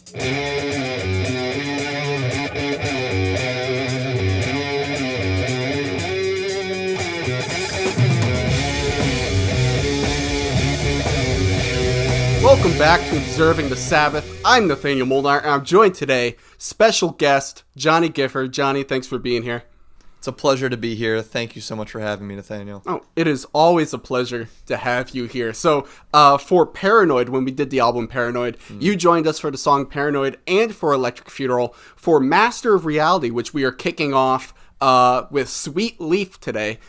Welcome back to Observing the Sabbath. I'm Nathanael Molnár, and I'm joined today, special guest, Johnny Gifford. Johnny, thanks for being here. It's a pleasure to be here. Thank you so much for having me, Nathanael. Oh, it is always a pleasure to have you here. So, for Paranoid, when we did the album Paranoid, you joined us for the song Paranoid and for Electric Funeral. For Master of Reality, which we are kicking off with Sweet Leaf today,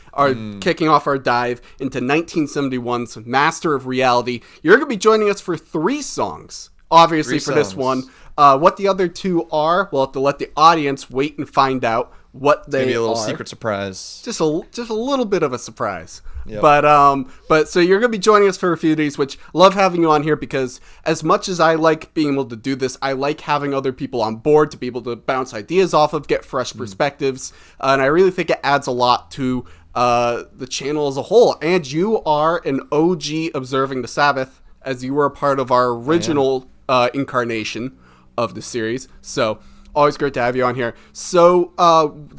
kicking off our dive into 1971's Master of Reality. You're going to be joining us for 3 songs, obviously, for this one. What the other 2 are, we'll have to let the audience wait and find out what they are. Maybe a little secret surprise. Just a little bit of a surprise. Yep. But so you're going to be joining us for a few of these, which love having you on here because as much as I like being able to do this, I like having other people on board to be able to bounce ideas off of, get fresh perspectives. And I really think it adds a lot to the channel as a whole. And you are an OG Observing the Sabbath, as you were a part of our original incarnation of the series. So always great to have you on here. So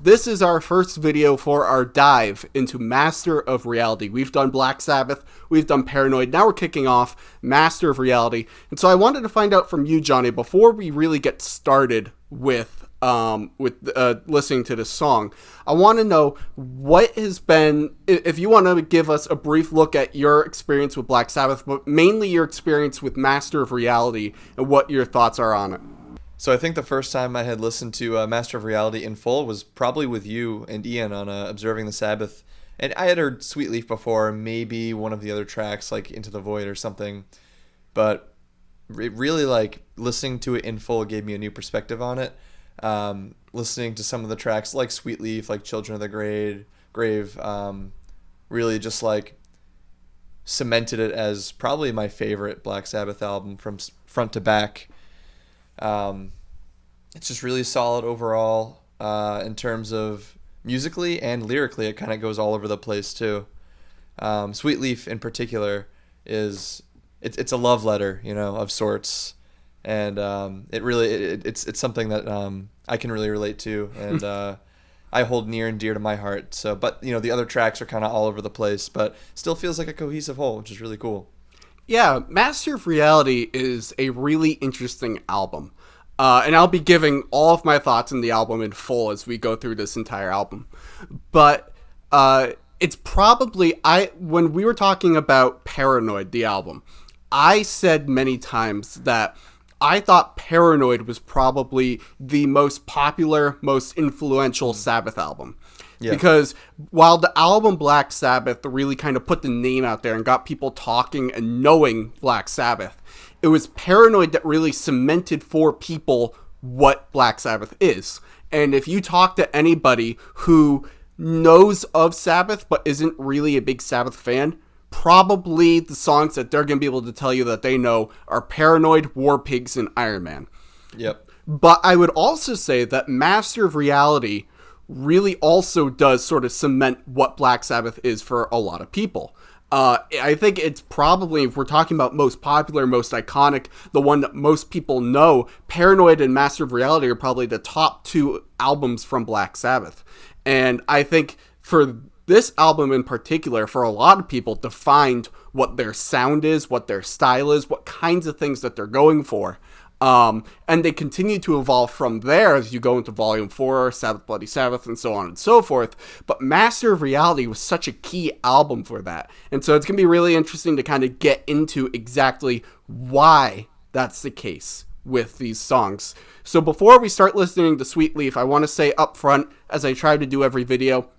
this is our first video for our dive into Master of Reality. We've done Black Sabbath, we've done Paranoid, now we're kicking off Master of Reality. And so I wanted to find out from you, Johnny, before we really get started with listening to this song, I want to know what has been, if you want to give us a brief look at your experience with Black Sabbath, but mainly your experience with Master of Reality and what your thoughts are on it. So I think the first time I had listened to Master of Reality in full was probably with you and Ian on Observing the Sabbath. And I had heard Sweet Leaf before, maybe one of the other tracks like Into the Void or something. But it really, like, listening to it in full gave me a new perspective on it. Listening to some of the tracks like Sweet Leaf, like Children of the Grave, really just like cemented it as probably my favorite Black Sabbath album from front to back. It's just really solid overall in terms of musically and lyrically. It kind of goes all over the place too. Sweet Leaf in particular it's a love letter, of sorts, and it's something that I can really relate to, and I hold near and dear to my heart. So, but the other tracks are kind of all over the place, but still feels like a cohesive whole, which is really cool. Yeah, Master of Reality is a really interesting album. And I'll be giving all of my thoughts on the album in full as we go through this entire album. But it's probably, when we were talking about Paranoid, the album, I said many times that I thought Paranoid was probably the most popular, most influential Sabbath album. Yeah. Because while the album Black Sabbath really kind of put the name out there and got people talking and knowing Black Sabbath, it was Paranoid that really cemented for people what Black Sabbath is. And if you talk to anybody who knows of Sabbath but isn't really a big Sabbath fan, probably the songs that they're going to be able to tell you that they know are Paranoid, War Pigs, and Iron Man. Yep. But I would also say that Master of Reality really also does sort of cement what Black Sabbath is for a lot of people. I think it's probably, if we're talking about most popular, most iconic, the one that most people know, Paranoid and Master of Reality are probably the top 2 albums from Black Sabbath. And I think for this album in particular, for a lot of people, defined what their sound is, what their style is, what kinds of things that they're going for. And they continue to evolve from there as you go into Volume 4, Sabbath Bloody Sabbath, and so on and so forth. But Master of Reality was such a key album for that. And so it's going to be really interesting to kind of get into exactly why that's the case with these songs. So before we start listening to Sweet Leaf, I want to say up front, as I try to do every video,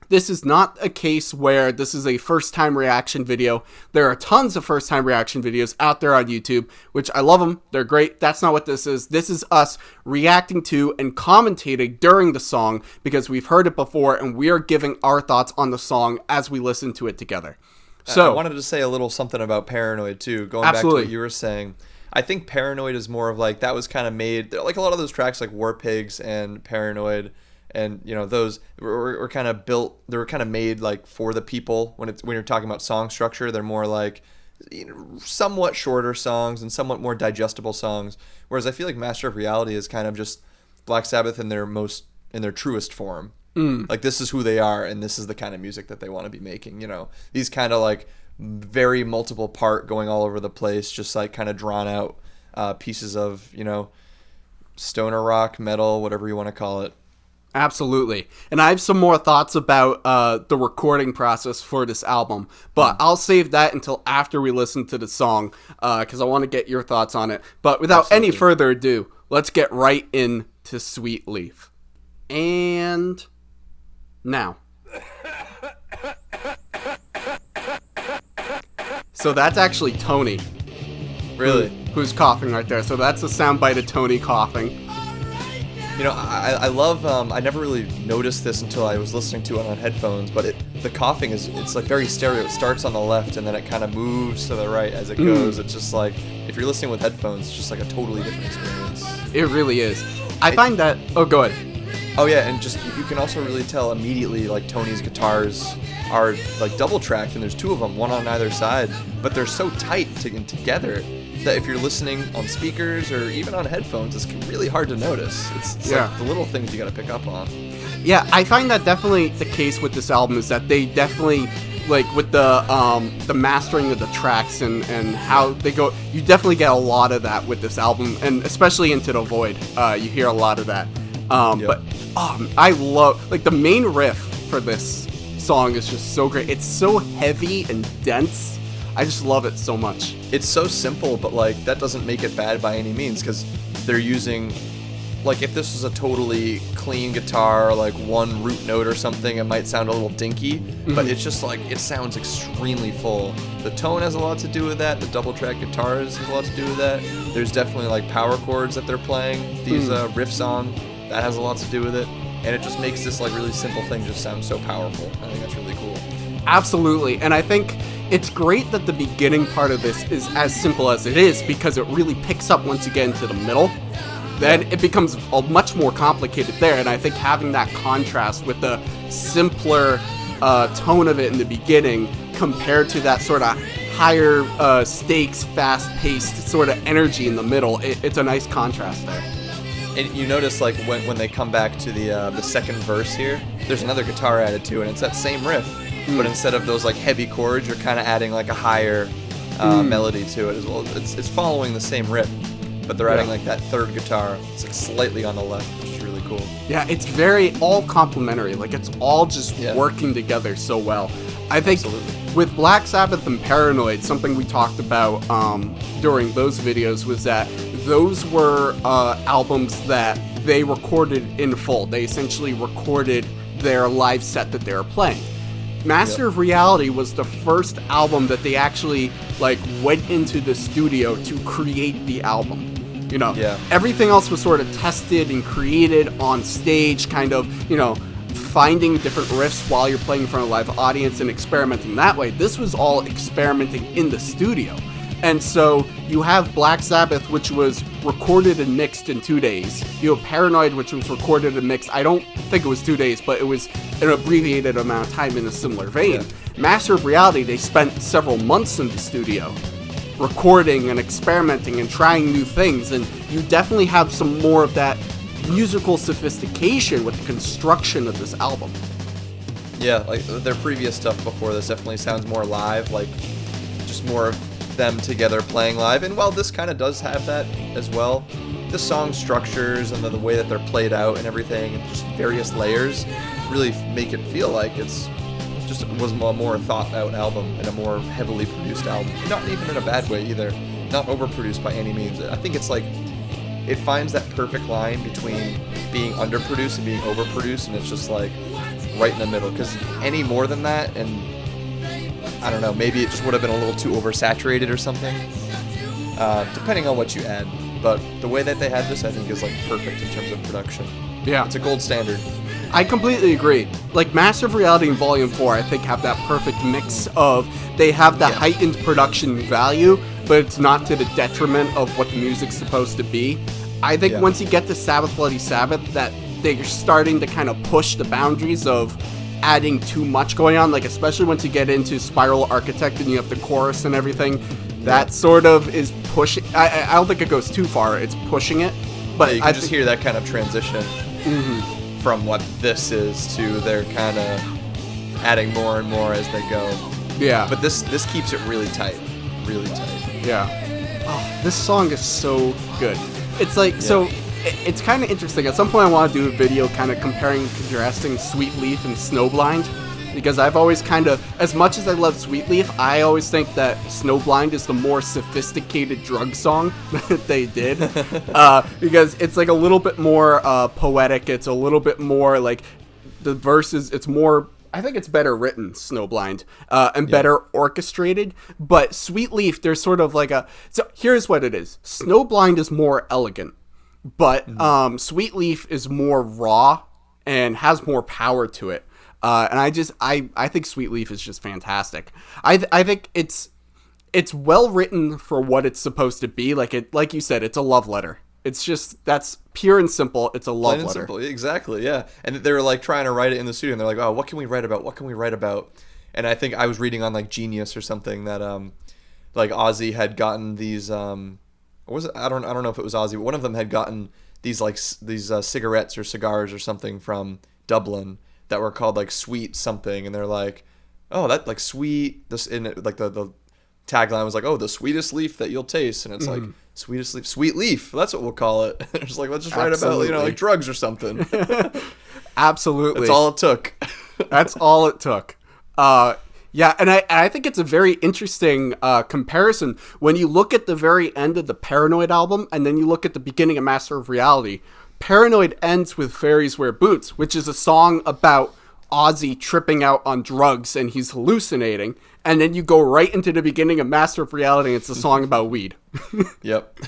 this is not a case where this is a first-time reaction video. There are tons of first-time reaction videos out there on YouTube, which I love them. They're great. That's not what this is. This is us reacting to and commentating during the song because we've heard it before, and we are giving our thoughts on the song as we listen to it together. So I wanted to say a little something about Paranoid, too, going absolutely. Back to what you were saying. I think Paranoid is more of like, that was kind of made, like a lot of those tracks like War Pigs and Paranoid, and those were kind of built, they were kind of made like for the people. When you're talking about song structure, they're more like somewhat shorter songs and somewhat more digestible songs. Whereas I feel like Master of Reality is kind of just Black Sabbath in their truest form. Like, this is who they are, and this is the kind of music that they want to be making. These kind of like very multiple part, going all over the place, just like kind of drawn out pieces of stoner rock, metal, whatever you want to call it. Absolutely. And I have some more thoughts about the recording process for this album, but I'll save that until after we listen to the song, because I want to get your thoughts on it. But without any further ado, let's get right into Sweet Leaf. And now. So that's actually Tony. Really? Who's coughing right there. So that's a soundbite of Tony coughing. I love, I never really noticed this until I was listening to it on headphones, but the coughing it's like very stereo. It starts on the left and then it kind of moves to the right as it goes. It's just like, if you're listening with headphones, it's just like a totally different experience. It really is. I find that, go ahead. Oh yeah, and just, you can also really tell immediately, like, Tony's guitars are like double tracked, and there's two of them, one on either side, but they're so tight together that if you're listening on speakers or even on headphones, it's really hard to notice. It's like the little things you gotta pick up on. Yeah, I find that definitely the case with this album is that they definitely, like, with the mastering of the tracks and how they go, you definitely get a lot of that with this album, and especially Into the Void, you hear a lot of that. But I love, like, the main riff for this song is just so great. It's so heavy and dense. I just love it so much. It's so simple, but like that doesn't make it bad by any means, because they're using, like, if this was a totally clean guitar, like one root note or something, it might sound a little dinky, but it's just like, it sounds extremely full. The tone has a lot to do with that. The double track guitars has a lot to do with that. There's definitely like power chords that they're playing these riffs on. That has a lot to do with it. And it just makes this like really simple thing just sound so powerful. I think that's really cool. Absolutely. And I think it's great that the beginning part of this is as simple as it is, because it really picks up once you get into the middle. Then it becomes much more complicated there. And I think having that contrast with the simpler tone of it in the beginning compared to that sort of higher stakes, fast-paced sort of energy in the middle, it's a nice contrast there. And you notice, like, when they come back to the second verse here, there's another guitar added too, and it's that same riff. But instead of those like heavy chords, you're kind of adding like a higher melody to it as well. It's following the same riff, but they're adding like that third guitar. It's like slightly on the left, which is really cool. Yeah, it's very all complementary. Like, it's all just working together so well. I think with Black Sabbath and Paranoid, something we talked about during those videos was that those were albums that they recorded in full. They essentially recorded their live set that they were playing. Master of Reality was the first album that they actually like went into the studio to create the album. Everything else was sort of tested and created on stage, kind of, finding different riffs while you're playing in front of a live audience and experimenting that way. This was all experimenting in the studio. And so you have Black Sabbath, which was recorded and mixed in 2 days. You have Paranoid, which was recorded and mixed, I don't think it was 2 days, but it was an abbreviated amount of time in a similar vein. Master of Reality, they spent several months in the studio recording and experimenting and trying new things, and you definitely have some more of that musical sophistication with the construction of this album. Yeah, like their previous stuff before this definitely sounds more live, like just more of them together playing live. And while this kind of does have that as well, the song structures and the way that they're played out and everything, and just various layers really make it feel like it was a more thought out album and a more heavily produced album. Not even in a bad way either. Not overproduced by any means. I think it's like, it finds that perfect line between being underproduced and being overproduced, and it's just like right in the middle. Because any more than that, and I don't know, maybe it just would have been a little too oversaturated or something, depending on what you add. But the way that they had this, I think, is like perfect in terms of production. Yeah. It's a gold standard. I completely agree. Like, Master of Reality and Volume 4, I think, have that perfect mix of, they have the heightened production value, but it's not to the detriment of what the music's supposed to be. I think once you get to Sabbath Bloody Sabbath, that they're starting to kind of push the boundaries of adding too much going on, like especially once you get into Spiral Architect and you have the chorus and everything. That sort of is pushing. I don't think it goes too far. It's pushing it, but you can just hear that kind of transition from what this is to they're kind of adding more and more as they go. Yeah. But this keeps it really tight, really tight. Yeah. Oh, this song is so good. It's like so. It's kind of interesting. At some point, I want to do a video kind of comparing, contrasting Sweet Leaf and Snowblind, because I've always kind of, as much as I love Sweet Leaf, I always think that Snowblind is the more sophisticated drug song that they did, because it's like a little bit more poetic. It's a little bit more like the verses. It's more. I think it's better written, Snowblind, and better orchestrated. But Sweet Leaf, there's sort of like a. So here's what it is. Snowblind is more elegant. But Sweet Leaf is more raw and has more power to it. And I think Sweet Leaf is just fantastic. I think it's well written for what it's supposed to be. Like you said, it's a love letter. It's just, that's pure and simple. It's a love letter. Simple. Exactly, yeah. And they were like trying to write it in the studio, and they're like, oh, what can we write about? What can we write about? And I think I was reading on like Genius or something that like Ozzy had gotten these or was it? I don't know if it was Ozzy, but one of them had gotten these cigarettes or cigars or something from Dublin that were called like Sweet something, and they're like, oh, that like sweet. This in it, like the tagline was like, oh, the sweetest leaf that you'll taste, and it's like sweetest leaf, Sweet Leaf. That's what we'll call it. It's like, let's just write about like drugs or something. Absolutely, that's all it took. That's all it took. Yeah, and I think it's a very interesting comparison when you look at the very end of the Paranoid album and then you look at the beginning of Master of Reality. Paranoid ends with Fairies Wear Boots, which is a song about Ozzy tripping out on drugs and he's hallucinating. And then you go right into the beginning of Master of Reality and it's a song about weed. Yep.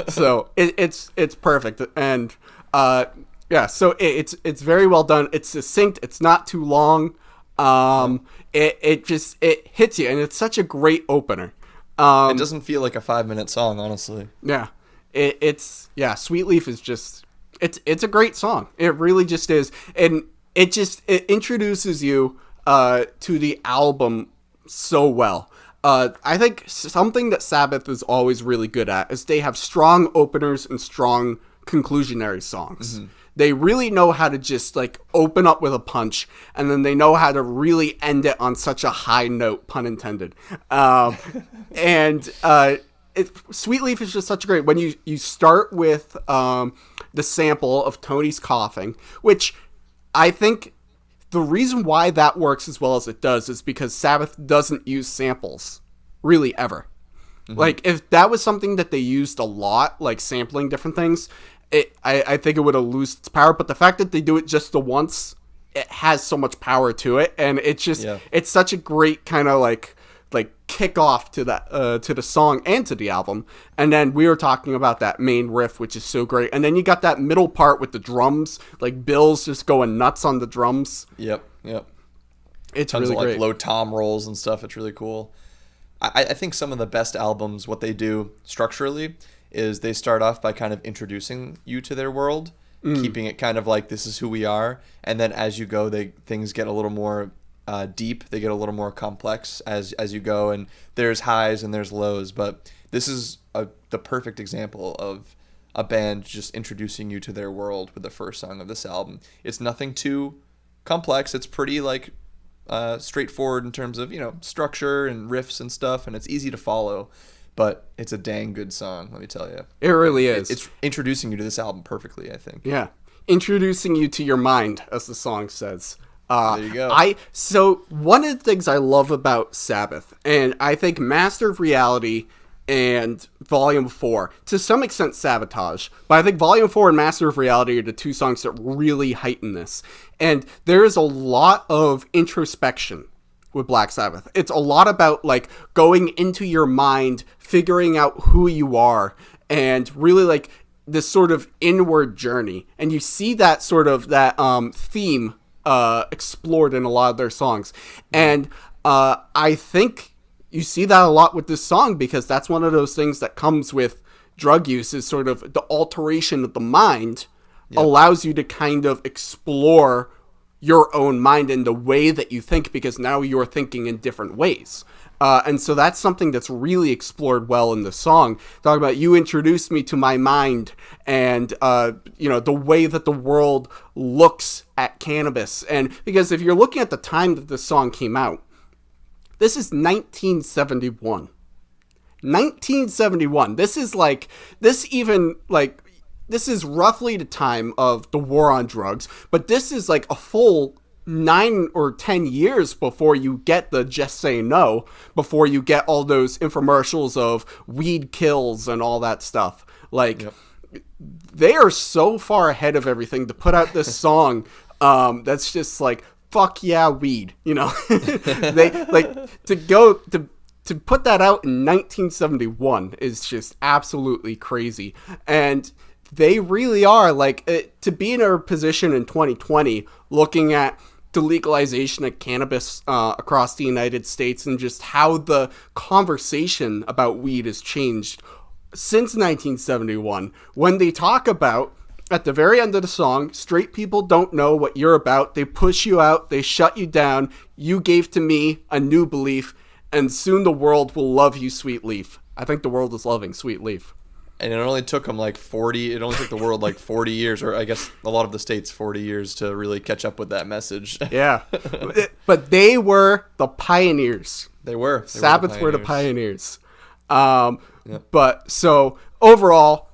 So it's perfect. And yeah, so it's very well done. It's succinct. It's not too long. It hits you, and it's such a great opener. It doesn't feel like a 5-minute song, honestly. Yeah, it's Sweet Leaf is just it's a great song. It really just is, and it introduces you to the album so well. I think something that Sabbath is always really good at is they have strong openers and strong conclusionary songs. Mm-hmm. They really know how to just like open up with a punch, and then they know how to really end it on such a high note, pun intended. Sweet Leaf is just such a great, when you start with the sample of Tony's coughing, which I think the reason why that works as well as it does is because Sabbath doesn't use samples really ever. Mm-hmm. Like if that was something that they used a lot, like sampling different things, I think it would have lost its power, but the fact that they do it just the once, it has so much power to it, and it's just it's such a great kind of like kick off to that to the song and to the album. And then we were talking about that main riff, which is so great, and then you got that middle part with the drums, like Bill's just going nuts on the drums. Yep. It's tons really of great. Like low tom rolls and stuff. It's really cool. I think some of the best albums, what they do structurally is they start off by kind of introducing you to their world, keeping it kind of like this is who we are, and then as you go, things get a little more deep. They get a little more complex as you go, and there's highs and there's lows. But this is the perfect example of a band just introducing you to their world with the first song of this album. It's nothing too complex. It's pretty like straightforward in terms of structure and riffs and stuff, and it's easy to follow. But it's a dang good song, let me tell you. It really is. It's introducing you to this album perfectly, I think. Yeah. Introducing you to your mind, as the song says. There you go. So one of the things I love about Sabbath, and I think Master of Reality and Volume 4, to some extent Sabotage, but I think Volume 4 and Master of Reality are the two songs that really heighten this. And there is a lot of introspection with Black Sabbath. It's a lot about like going into your mind, figuring out who you are, and really like this sort of inward journey. And you see that sort of theme explored in a lot of their songs. And I think you see that a lot with this song, because that's one of those things that comes with drug use, is sort of the alteration of the mind allows you to kind of explore your own mind and the way that you think, because now you're thinking in different ways. And so that's something that's really explored well in the song. Talking about, you introduced me to my mind and, the way that the world looks at cannabis. And because if you're looking at the time that the song came out, this is 1971. 1971. This is roughly the time of the war on drugs, but this is like a full 9 or 10 years before you get the Just Say No, before you get all those infomercials of weed kills and all that stuff. Like, yep. They are so far ahead of everything to put out this song that's just like, fuck yeah, weed, They like to put that out in 1971 is just absolutely crazy. And they really are to be in a position in 2020 looking at the legalization of cannabis across the United States and just how the conversation about weed has changed since 1971. When they talk about, at the very end of the song, straight people don't know what you're about. They push you out. They shut you down. You gave to me a new belief, and soon the world will love you, Sweet Leaf. I think the world is loving Sweet Leaf. And it only took them it only took the world 40 years, or I guess a lot of the states 40 years to really catch up with that message. Yeah. But they were the pioneers. They were. Sabbath were the pioneers. But so overall,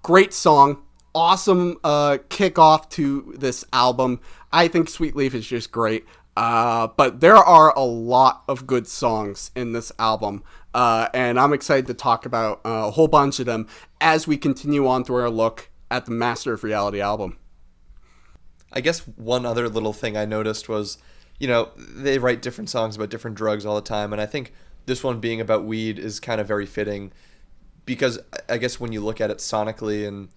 great song. Awesome kickoff to this album. I think Sweet Leaf is just great. But there are a lot of good songs in this album. And I'm excited to talk about a whole bunch of them as we continue on through our look at the Master of Reality album. I guess one other little thing I noticed was, they write different songs about different drugs all the time. And I think this one being about weed is kind of very fitting because I guess when you look at it sonically and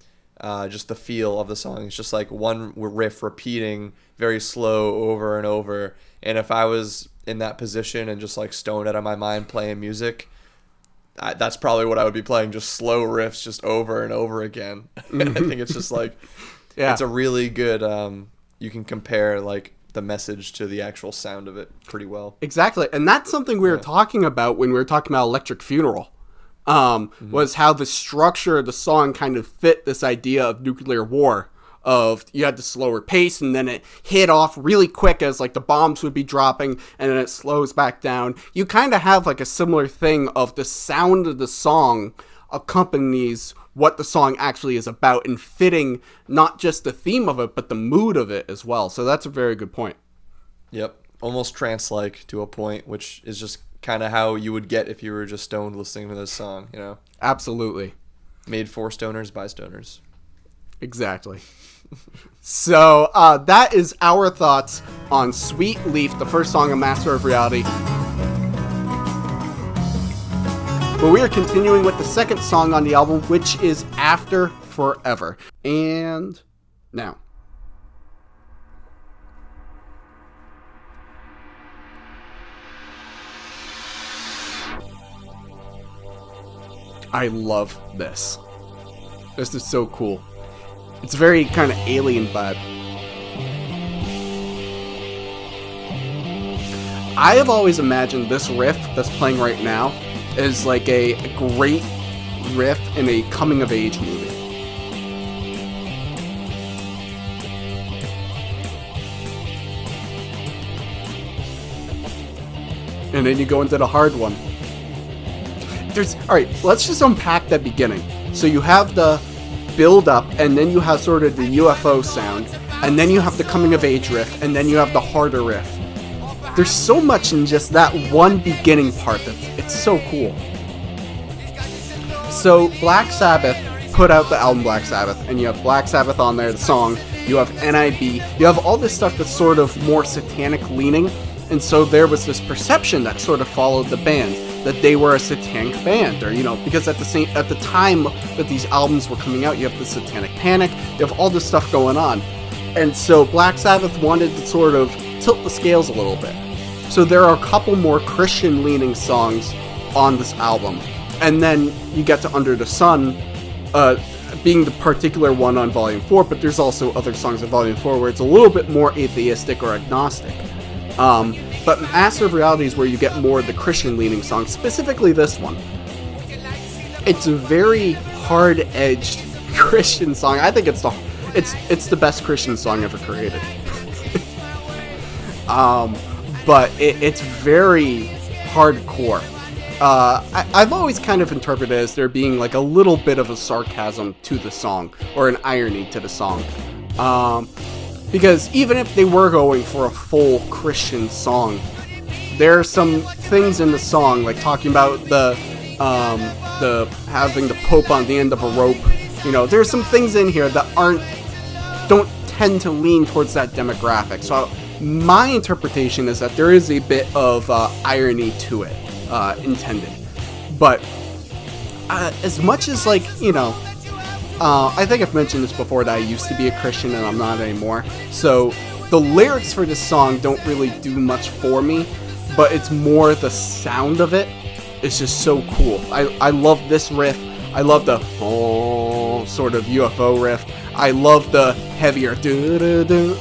just the feel of the song, it's just like one riff repeating very slow over and over. And if I was in that position and just stoned out of my mind playing music, that's probably what I would be playing, just slow riffs just over and over again. I think it's just it's a really good, you can compare the message to the actual sound of it pretty well. Exactly. And that's something we were talking about when we were talking about Electric Funeral. Was how the structure of the song kind of fit this idea of nuclear war, of you had the slower pace and then it hit off really quick as the bombs would be dropping and then it slows back down. You kind of have a similar thing of the sound of the song accompanies what the song actually is about and fitting not just the theme of it but the mood of it as well. So that's a very good point. Yep. Almost trance-like to a point, which is just kind of how you would get if you were just stoned listening to this song, Absolutely. Made for stoners by stoners. Exactly. So that is our thoughts on Sweet Leaf, the first song of Master of Reality. But we are continuing with the second song on the album, which is After Forever. And now. I love this. This is so cool. It's very kind of alien vibe. I have always imagined this riff that's playing right now as a great riff in a coming-of-age movie. And then you go into the hard one. Alright, let's just unpack that beginning. So you have the build up, and then you have sort of the UFO sound, and then you have the coming of age riff, and then you have the harder riff. There's so much in just that one beginning part that it's so cool. So Black Sabbath put out the album Black Sabbath, and you have Black Sabbath on there, the song, you have NIB, you have all this stuff that's sort of more satanic leaning, and so there was this perception that sort of followed the band, that they were a satanic band, or because at the time that these albums were coming out, you have the Satanic Panic, you have all this stuff going on, and so Black Sabbath wanted to sort of tilt the scales a little bit. So there are a couple more Christian-leaning songs on this album, and then you get to Under the Sun, being the particular one on Volume 4, but there's also other songs on Volume 4 where it's a little bit more atheistic or agnostic. But Master of Reality is where you get more of the Christian-leaning songs, specifically this one. It's a very hard-edged Christian song. I think it's the best Christian song ever created. But it's very hardcore. I've always kind of interpreted it as there being like a little bit of a sarcasm to the song, or an irony to the song. Because even if they were going for a full Christian song, there are some things in the song, like talking about the having the Pope on the end of a rope. You know, there's some things in here that don't tend to lean towards that demographic. So my interpretation is that there is a bit of irony to it, intended. But as much as, like, you know, I think I've mentioned this before, that I used to be a Christian and I'm not anymore. So the lyrics for this song don't really do much for me, but it's more the sound of it. It's just so cool. I love this riff. I love the sort of UFO riff. I love the heavier do-do-do.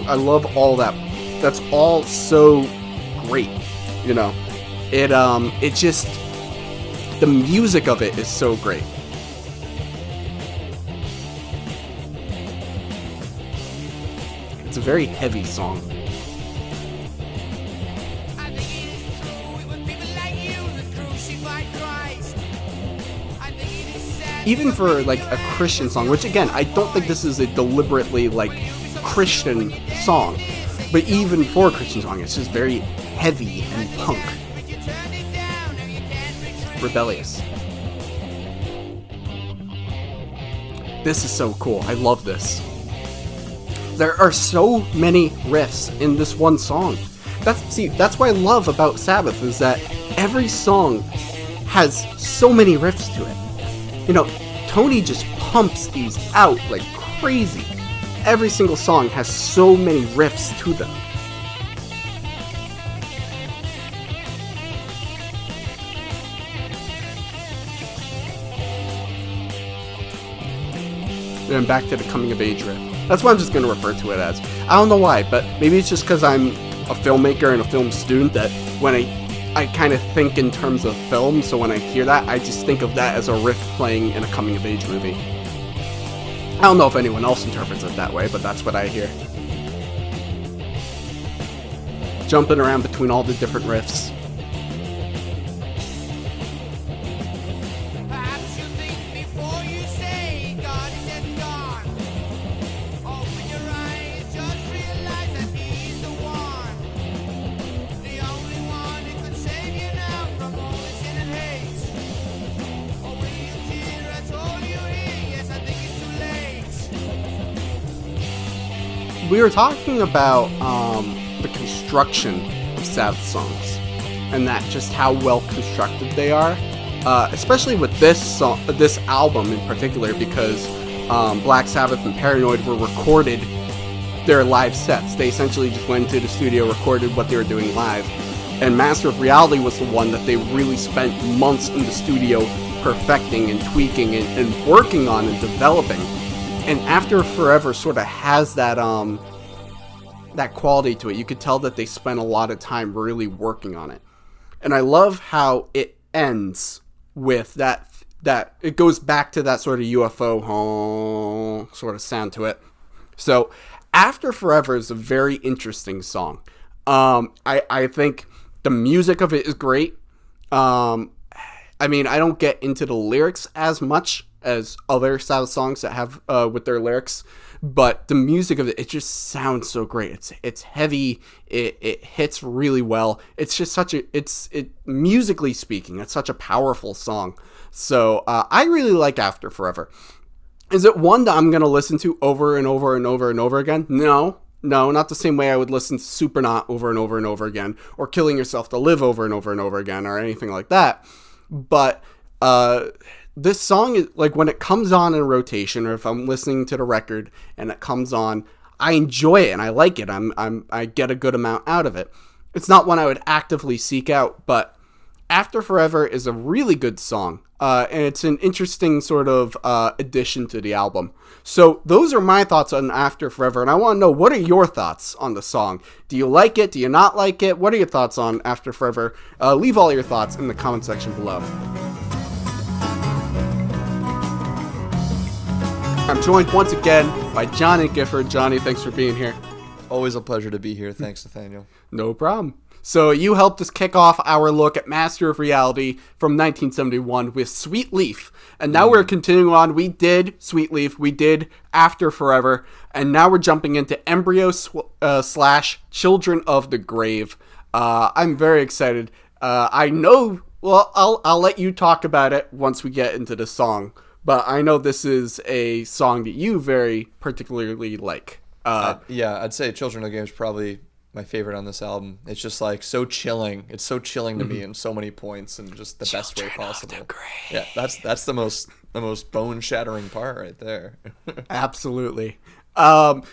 I love all that. That's all so great, you know. It just, the music of it is so great. It's a very heavy song. Even for, like, a Christian song, which, again, I don't think this is a deliberately, like, Christian song, but even for a Christian song, it's just very heavy and punk. Rebellious. This is so cool. I love this. There are so many riffs in this one song. That's what I love about Sabbath, is that every song has so many riffs to it. You know, Tony just pumps these out like crazy. Every single song has so many riffs to them. And back to the coming of age riff. That's what I'm just going to refer to it as. I don't know why, but maybe it's just because I'm a filmmaker and a film student that when I kind of think in terms of film, so when I hear that, I just think of that as a riff playing in a coming-of-age movie. I don't know if anyone else interprets it that way, but that's what I hear. Jumping around between all the different riffs. We were talking about the construction of Sabbath songs, and that just how well constructed they are, especially with this album in particular, because Black Sabbath and Paranoid were recorded their live sets. They essentially just went into the studio, recorded what they were doing live, and Master of Reality was the one that they really spent months in the studio perfecting and tweaking and working on and developing. And After Forever sort of has that that quality to it. You could tell that they spent a lot of time really working on it. And I love how it ends with that it goes back to that sort of UFO sort of sound to it. So After Forever is a very interesting song. I think the music of it is great. I mean, I don't get into the lyrics as much as other Sabbath songs that have with their lyrics, but the music of it just sounds so great. It's heavy. It hits really well. It's just musically speaking, it's such a powerful song. So I really like After Forever. Is it one that I'm gonna listen to over and over and over and over again? No, not the same way I would listen to Supernaut over and over and over again, or Killing Yourself to Live over and over and over again, or anything like that. But this song is, like, when it comes on in rotation, or if I'm listening to the record and it comes on, I enjoy it and I like it. I get a good amount out of it. It's not one I would actively seek out, but After Forever is a really good song, and it's an interesting sort of addition to the album. So those are my thoughts on After Forever, and I want to know, what are your thoughts on the song? Do you like it? Do you not like it? What are your thoughts on After Forever? Leave all your thoughts in the comment section below. I'm joined once again by Johnny Gifford. Johnny, thanks for being here. Always a pleasure to be here. Thanks, Nathaniel. No problem. So you helped us kick off our look at Master of Reality from 1971 with Sweet Leaf. And now we're continuing on. We did Sweet Leaf. We did After Forever. And now we're jumping into Embryo / Children of the Grave. I'm very excited. I know, well, I'll let you talk about it once we get into the song. But I know this is a song that you very particularly like. Yeah, I'd say Children of the Grave is probably my favorite on this album. It's just like so chilling. It's so chilling to me in so many points, and just the best way possible. Yeah, that's the most bone shattering part right there. Absolutely.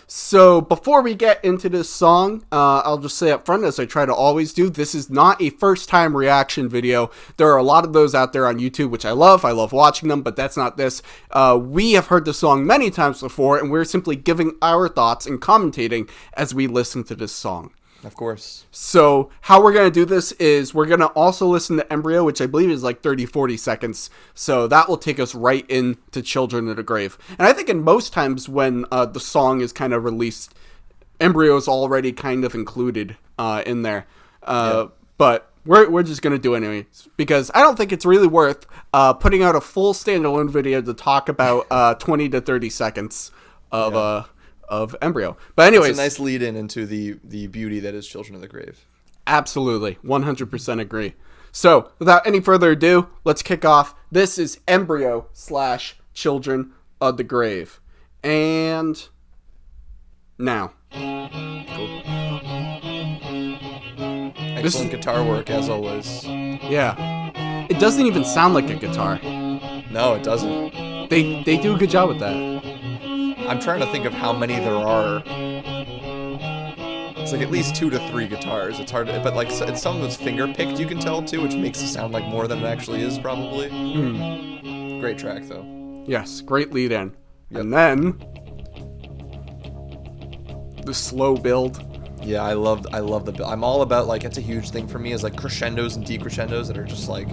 So before we get into this song, I'll just say up front, as I try to always do, this is not a first time reaction video. There are a lot of those out there on YouTube, which I love watching them, but that's not this. We have heard the song many times before, and we're simply giving our thoughts and commentating as we listen to this song. Of course. So how we're going to do this is we're going to also listen to Embryo, which I believe is like 30-40 seconds. So that will take us right into Children of the Grave. And I think in most times when the song is kind of released, Embryo is already kind of included in there. But we're just going to do it anyway, because I don't think it's really worth putting out a full standalone video to talk about 20 to 30 seconds of Embryo. But anyways, it's a nice lead into the beauty that is Children of the Grave. Absolutely. 100% agree. So without any further ado, let's kick off. This is Embryo / Children of the Grave. And now. Cool. Excellent guitar work as always. Yeah. It doesn't even sound like a guitar. No, it doesn't. They do a good job with that. I'm trying to think of how many there are. It's like at least 2 to 3 guitars. It's hard to, but like it's some of it's finger picked, you can tell too, which makes it sound like more than it actually is probably. Great track though. Yes, great lead in. Yep. And then the slow build. Yeah, I love the build. I'm all about, like, it's a huge thing for me, is like crescendos and decrescendos that are just like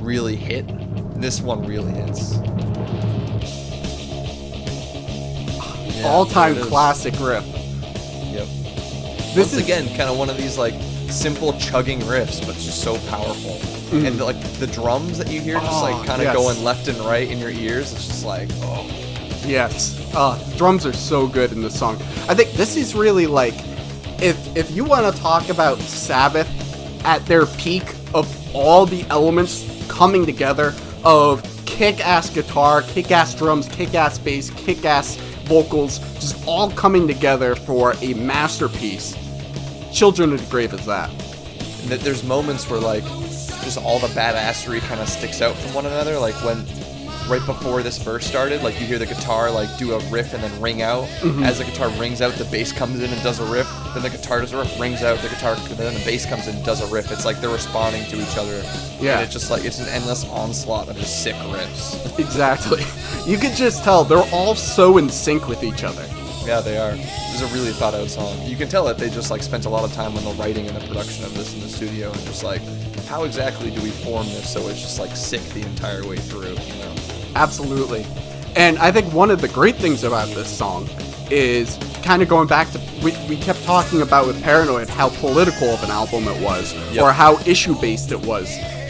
really hit. And this one really hits. Yeah, all-time classic riff. Yep. This is again kind of one of these like simple chugging riffs, but just so powerful. And like the drums that you hear just like kind of going left and right in your ears, it's just like, oh. Yes. The drums are so good in this song. I think this is really like, if you want to talk about Sabbath at their peak of all the elements coming together of kick-ass guitar, kick-ass drums, kick-ass bass, kick-ass vocals, just all coming together for a masterpiece, Children of the Grave is that. And there's moments where like just all the badassery kind of sticks out from one another, like when right before this verse started, like you hear the guitar like do a riff and then ring out. As the guitar rings out, the bass comes in and does a riff. Then the guitar does a riff, rings out, then the bass comes in and does a riff. It's like they're responding to each other. Yeah. And it's just like, it's an endless onslaught of just sick riffs. Exactly. You could just tell they're all so in sync with each other. Yeah, they are. This is a really thought out song. You can tell that they just like spent a lot of time on the writing and the production of this in the studio, and just like, how exactly do we form this so it's just like sick the entire way through, you know? Absolutely. And I think one of the great things about this song is kind of going back to, we kept talking about with Paranoid how political of an album it was, or how issue-based it was.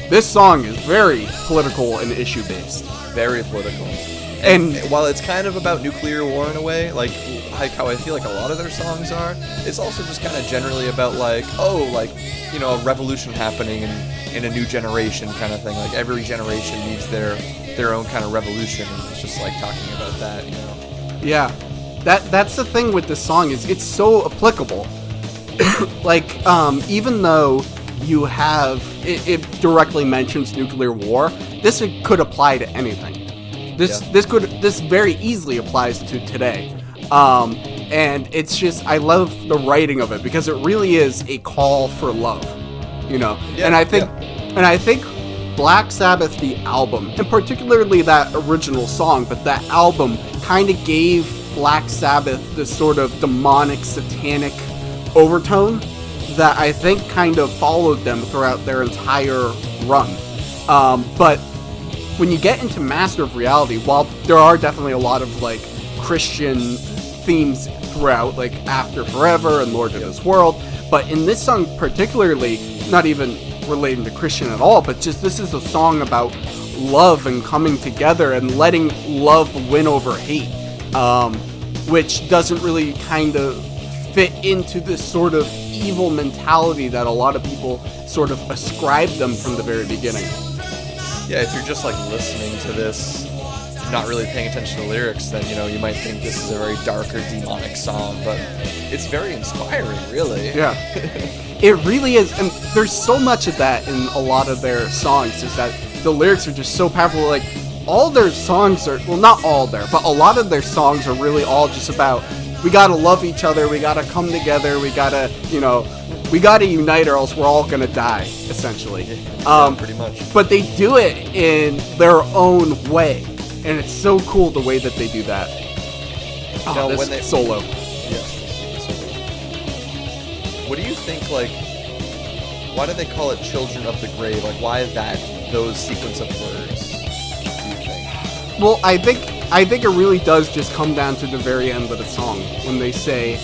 This song is very political and issue-based. Very political. And while it's kind of about nuclear war in a way, like how I feel like a lot of their songs are, it's also just kind of generally about like, oh, like, you know, a revolution happening in a new generation kind of thing. Like every generation needs their own kind of revolution, and it's just like talking about that, you know. Yeah. That's the thing with this song, is it's so applicable. Like, even though you have it directly mentions nuclear war, this could apply to anything. This very easily applies to today. And it's just, I love the writing of it because it really is a call for love, you know. And I think And I think Black Sabbath, the album, and particularly that original song, but that album kind of gave Black Sabbath this sort of demonic, satanic overtone that I think kind of followed them throughout their entire run. But when you get into Master of Reality, while there are definitely a lot of like Christian themes throughout, like After Forever and Lord of this World, but in this song particularly, not even relating to Christian at all, but just this is a song about love and coming together and letting love win over hate, which doesn't really kind of fit into this sort of evil mentality that a lot of people sort of ascribe them from the very beginning. Yeah, if you're just like listening to this, not really paying attention to lyrics, then you might think this is a very dark or demonic song, but it's very inspiring, really. Yeah. It really is, and there's so much of that in a lot of their songs, is that the lyrics are just so powerful. Like, all their songs are, well, not all there, but a lot of their songs are really all just about, we gotta love each other, we gotta come together, we gotta, we gotta unite or else we're all gonna die, essentially. Yeah, pretty much. But they do it in their own way, and it's so cool the way that they do that. Oh, this when they solo. What do you think, like, why do they call it Children of the Grave? Like, why is that, those sequence of words, do you think? Well, I think it really does just come down to the very end of the song, when they say,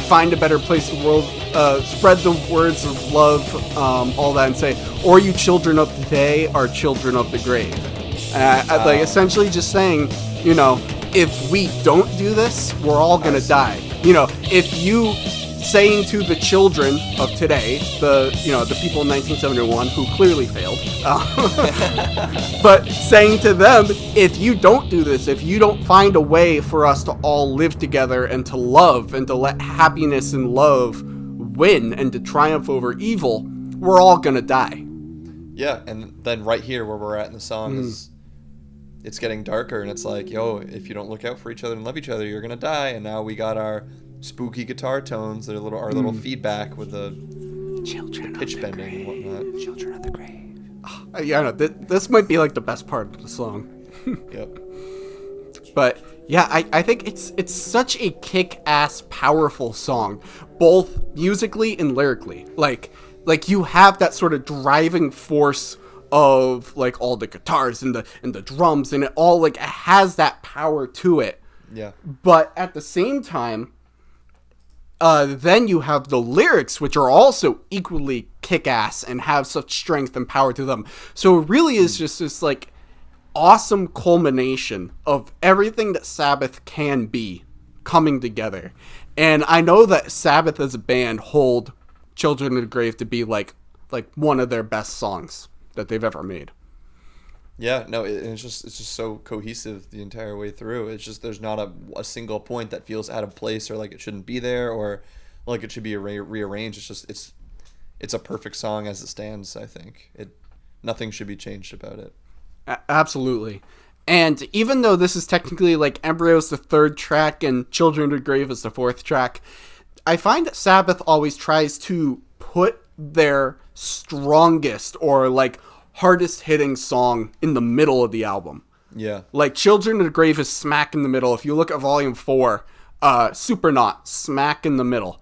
find a better place in the world, spread the words of love, all that, and say, or you children of today are children of the grave. Like, essentially just saying, if we don't do this, we're all gonna die. If you saying to the children of today, the people in 1971 who clearly failed, but saying to them, if you don't do this, if you don't find a way for us to all live together and to love and to let happiness and love win and to triumph over evil, we're all gonna die. Yeah, and then right here where we're at in the song is, it's getting darker, and it's like, if you don't look out for each other and love each other, you're gonna die. And now we got our spooky guitar tones that are our little feedback with the pitch bending and whatnot. Children of the grave. Yeah, I know. This might be like the best part of the song. Yep. But yeah, I think it's such a kick-ass, powerful song, both musically and lyrically. Like you have that sort of driving force of like all the guitars and the drums, and it all like it has that power to it. Yeah. But at the same time, then you have the lyrics, which are also equally kick-ass and have such strength and power to them. So it really is just this like awesome culmination of everything that Sabbath can be coming together. And I know that Sabbath as a band hold Children of the Grave to be like one of their best songs that they've ever made. Yeah, no, it's just so cohesive the entire way through. It's just there's not a single point that feels out of place or like it shouldn't be there or like it should be rearranged. It's just it's a perfect song as it stands. I think nothing should be changed about it. Absolutely. And even though this is technically like Embryo's the third track and Children of the Grave is the fourth track, I find that Sabbath always tries to put their strongest or like hardest hitting song in the middle of the album. Yeah. Like Children of the Grave is smack in the middle. If you look at volume 4, Supernaut, smack in the middle.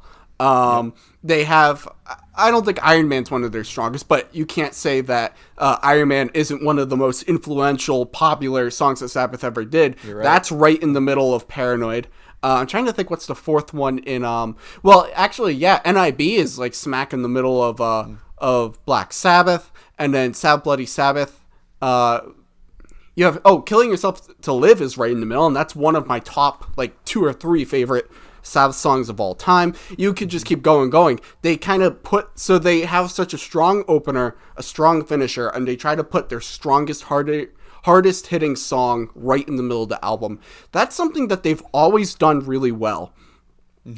They have, I don't think Iron Man's one of their strongest, but you can't say that Iron Man isn't one of the most influential, popular songs that Sabbath ever did. You're right. That's right in the middle of Paranoid. I'm trying to think what's the fourth one in, well, actually, yeah, NIB is like smack in the middle of Black Sabbath, and then Sad Bloody Sabbath. You have, Killing Yourself to Live is right in the middle, and that's one of my top, like, 2 or 3 favorite Sabbath songs of all time. You could just keep going. They kind of so they have such a strong opener, a strong finisher, and they try to put their strongest, hardest hitting song right in the middle of the album. That's something that they've always done really well,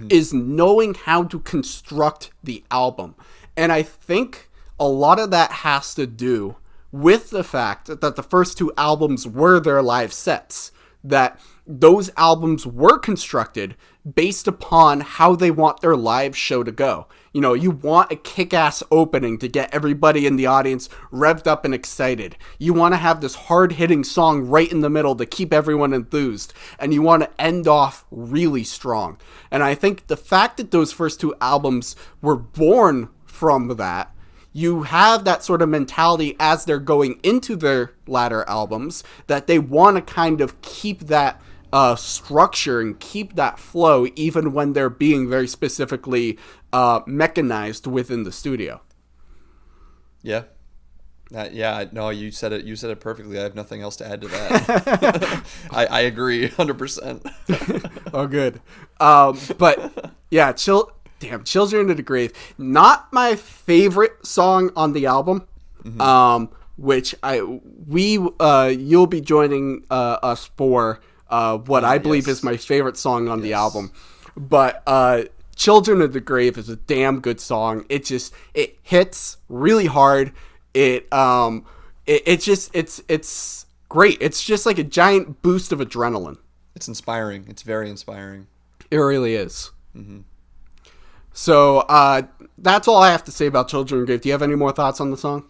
is knowing how to construct the album. And I think a lot of that has to do with the fact that the first 2 albums were their live sets. that those albums were constructed based upon how they want their live show to go. You know, you want a kick-ass opening to get everybody in the audience revved up and excited. You want to have this hard-hitting song right in the middle to keep everyone enthused. And you want to end off really strong. And I think the fact that those first two albums were born from that, you have that sort of mentality as they're going into their latter albums, that they want to kind of keep that structure and keep that flow even when they're being very specifically mechanized within the studio. Yeah. No, you said it perfectly. I have nothing else to add to that. I agree 100%. Oh, good. But yeah, Children of the Grave, not my favorite song on the album. Which you'll be joining us for what I believe is my favorite song on the album. But Children of the Grave is a damn good song. It hits really hard. It's great. It's just like a giant boost of adrenaline. It's inspiring. It's very inspiring. It really is. So that's all I have to say about Children of the Grave. Do you have any more thoughts on the song?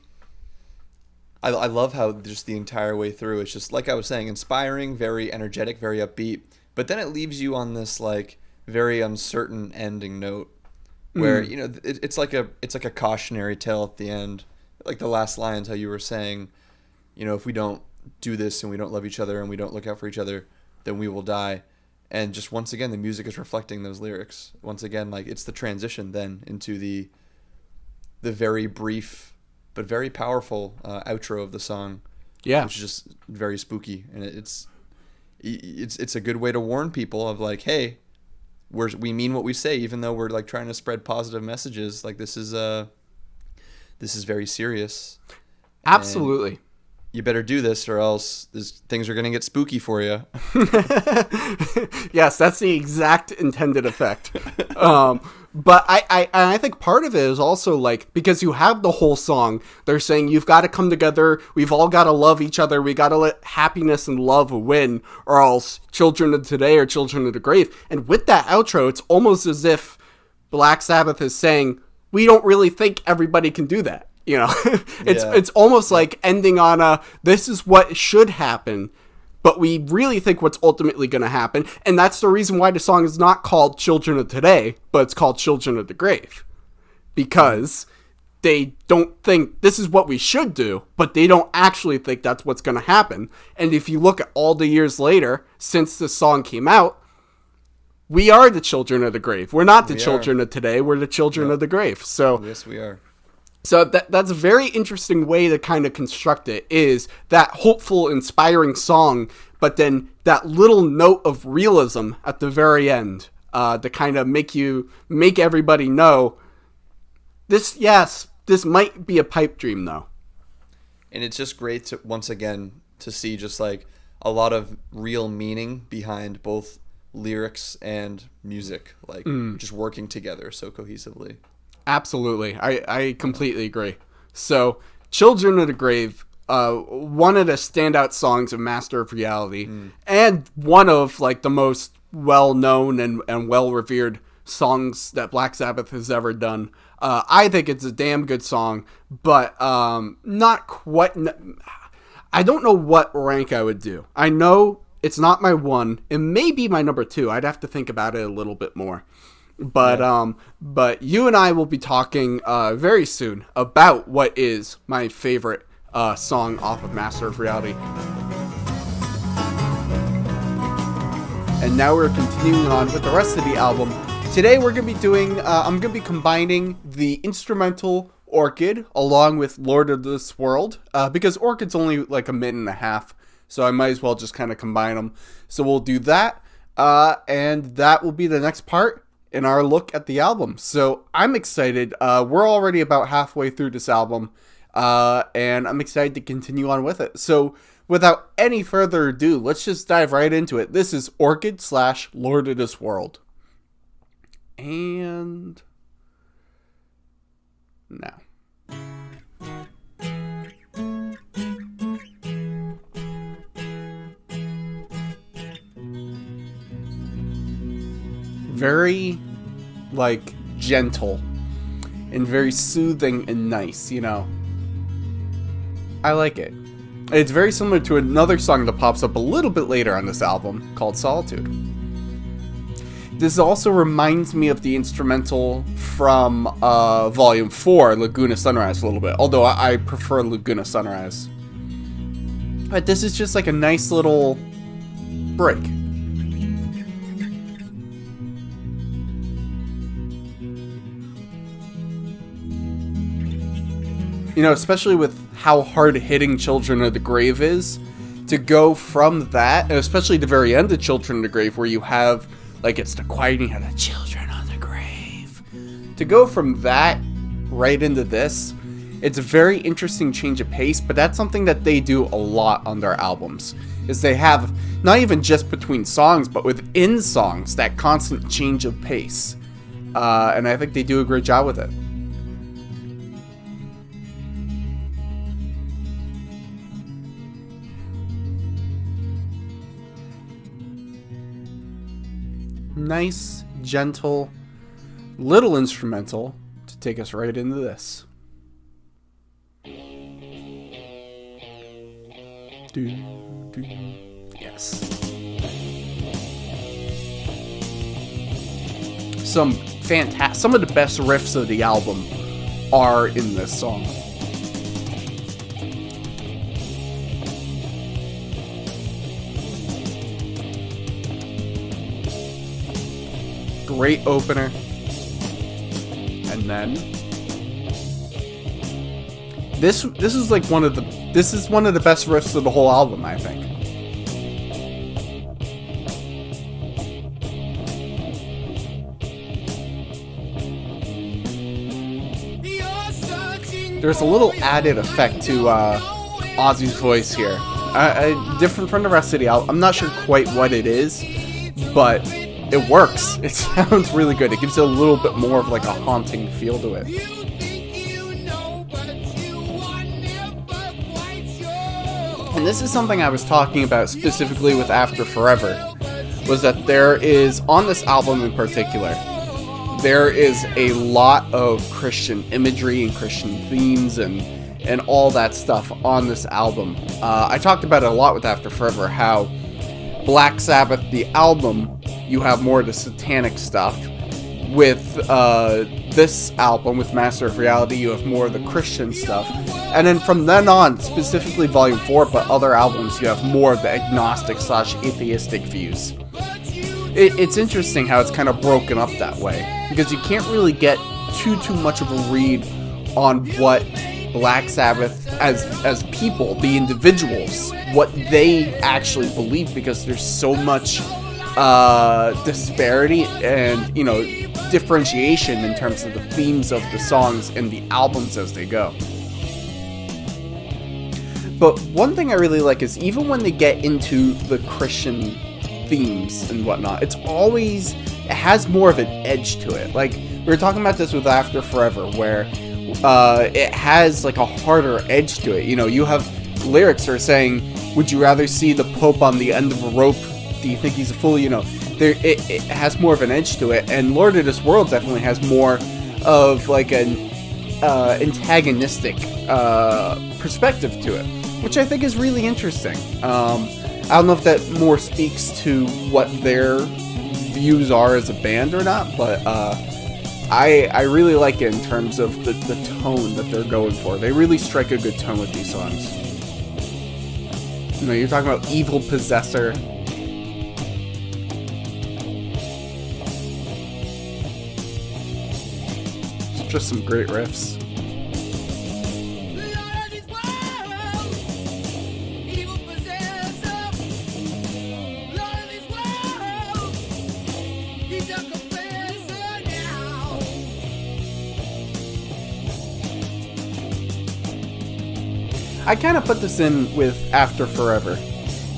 I love how just the entire way through, it's just, like I was saying, inspiring, very energetic, very upbeat. But then it leaves you on this, like, very uncertain ending note where, you know, it's like a cautionary tale at the end. Like the last lines, how you were saying, you know, if we don't do this and we don't love each other and we don't look out for each other, then we will die. And just once again, the music is reflecting those lyrics. Once again, like, it's the transition then into the very brief but very powerful outro of the song. Yeah, which is just very spooky, and it's a good way to warn people of, like, hey, we mean what we say, even though we're, like, trying to spread positive messages. Like, this is very serious. Absolutely. And you better do this, or else things are going to get spooky for you. Yes, that's the exact intended effect. But I think part of it is also, like, because you have the whole song, they're saying you've got to come together, we've all got to love each other, we got to let happiness and love win, or else Children of Today or Children of the Grave. And with that outro, it's almost as if Black Sabbath is saying, we don't really think everybody can do that. You know, it's almost like ending on this is what should happen, but we really think what's ultimately going to happen. And that's the reason why the song is not called Children of Today, but it's called Children of the Grave. Because they don't think this is what we should do, but they don't actually think that's what's going to happen. And if you look at all the years later, since this song came out, we are the children of the grave. We're not the children of today. We're the children of the grave. So yes, we are. So that's a very interesting way to kind of construct it, is that hopeful, inspiring song, but then that little note of realism at the very end to kind of make everybody know this might be a pipe dream, though. And it's just great to, once again, to see just, like, a lot of real meaning behind both lyrics and music, like just working together so cohesively. Absolutely. I completely agree. So, Children of the Grave, one of the standout songs of Master of Reality, and one of, like, the most well-known and well-revered songs that Black Sabbath has ever done. I think it's a damn good song, but not quite... I don't know what rank I would do. I know it's not my one. It may be my number 2. I'd have to think about it a little bit more. But you and I will be talking very soon about what is my favorite song off of Master of Reality. And now we're continuing on with the rest of the album. Today we're going to be doing, I'm going to be combining the instrumental Orchid along with Lord of this World, because Orchid's only like a minute and a half, so I might as well just kind of combine them. So we'll do that, and that will be the next part in our look at the album. So I'm excited. We're already about halfway through this album, and I'm excited to continue on with it. So without any further ado, let's just dive right into it. This is Orchid / Lord of this World. And now. very, like, gentle and very soothing and nice, you know. I like it. It's very similar to another song that pops up a little bit later on this album called Solitude. This also reminds me of the instrumental from Volume 4, Laguna Sunrise, a little bit. Although I prefer Laguna Sunrise. But this is just like a nice little break. You know, especially with how hard-hitting Children of the Grave is, to go from that, and especially the very end of Children of the Grave, where you have, like, it's the quieting of the Children of the Grave. To go from that right into this, it's a very interesting change of pace, but that's something that they do a lot on their albums, is they have, not even just between songs, but within songs, that constant change of pace. And I think they do a great job with it. Nice, gentle, little instrumental to take us right into this. Yes. Some of the best riffs of the album are in this song. Great opener, and then this is like one of the best riffs of the whole album, I think. There's a little added effect to Ozzy's voice here, different from the rest of the album. I'm not sure quite what it is, but it works. It sounds really good. It gives it a little bit more of like a haunting feel to it. And this is something I was talking about specifically with After Forever, was that there is, on this album in particular, there is a lot of Christian imagery and Christian themes and all that stuff on this album. I talked about it a lot with After Forever, how Black Sabbath, the album, you have more of the satanic stuff. With this album, with Master of Reality, you have more of the Christian stuff. And then from then on, specifically Volume 4, but other albums, you have more of the agnostic/atheistic views. It's interesting how it's kind of broken up that way, because you can't really get too much of a read on what Black Sabbath, as people, the individuals, what they actually believe, because there's so much disparity and, you know, differentiation in terms of the themes of the songs and the albums as they go. But one thing I really like is, even when they get into the Christian themes and whatnot, it has more of an edge to it. Like, we were talking about this with After Forever, where it has like a harder edge to it. You know, you have lyrics that are saying, would you rather see the Pope on the end of a rope? Do you think he's a fool? You know, it has more of an edge to it. And Lord of this World definitely has more of like an antagonistic perspective to it, which I think is really interesting. I don't know if that more speaks to what their views are as a band or not, but I really like it in terms of the tone that they're going for. They really strike a good tone with these songs. You know, you're talking about Evil Possessor. It's just some great riffs. I kind of put this in with After Forever,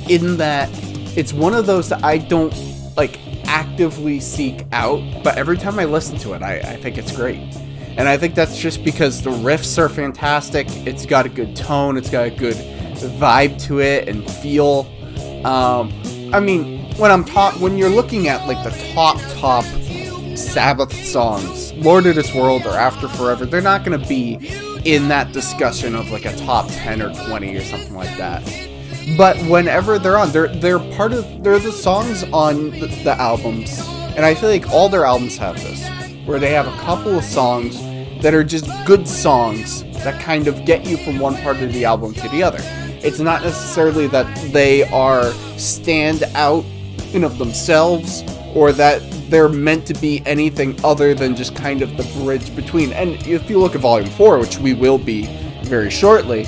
in that it's one of those that I don't like actively seek out, but every time I listen to it, I think it's great. And I think that's just because the riffs are fantastic, it's got a good tone, it's got a good vibe to it and feel. I mean, when you're looking at like the top Sabbath songs, Lord of this World or After Forever, they're not going to be in that discussion of like a top 10 or 20 or something like that. But whenever they're on, they're the songs on the albums, and I feel like all their albums have this, where they have a couple of songs that are just good songs that kind of get you from one part of the album to the other. It's not necessarily that they are stand out in of themselves, or that they're meant to be anything other than just kind of the bridge between. And if you look at Volume 4, which we will be very shortly,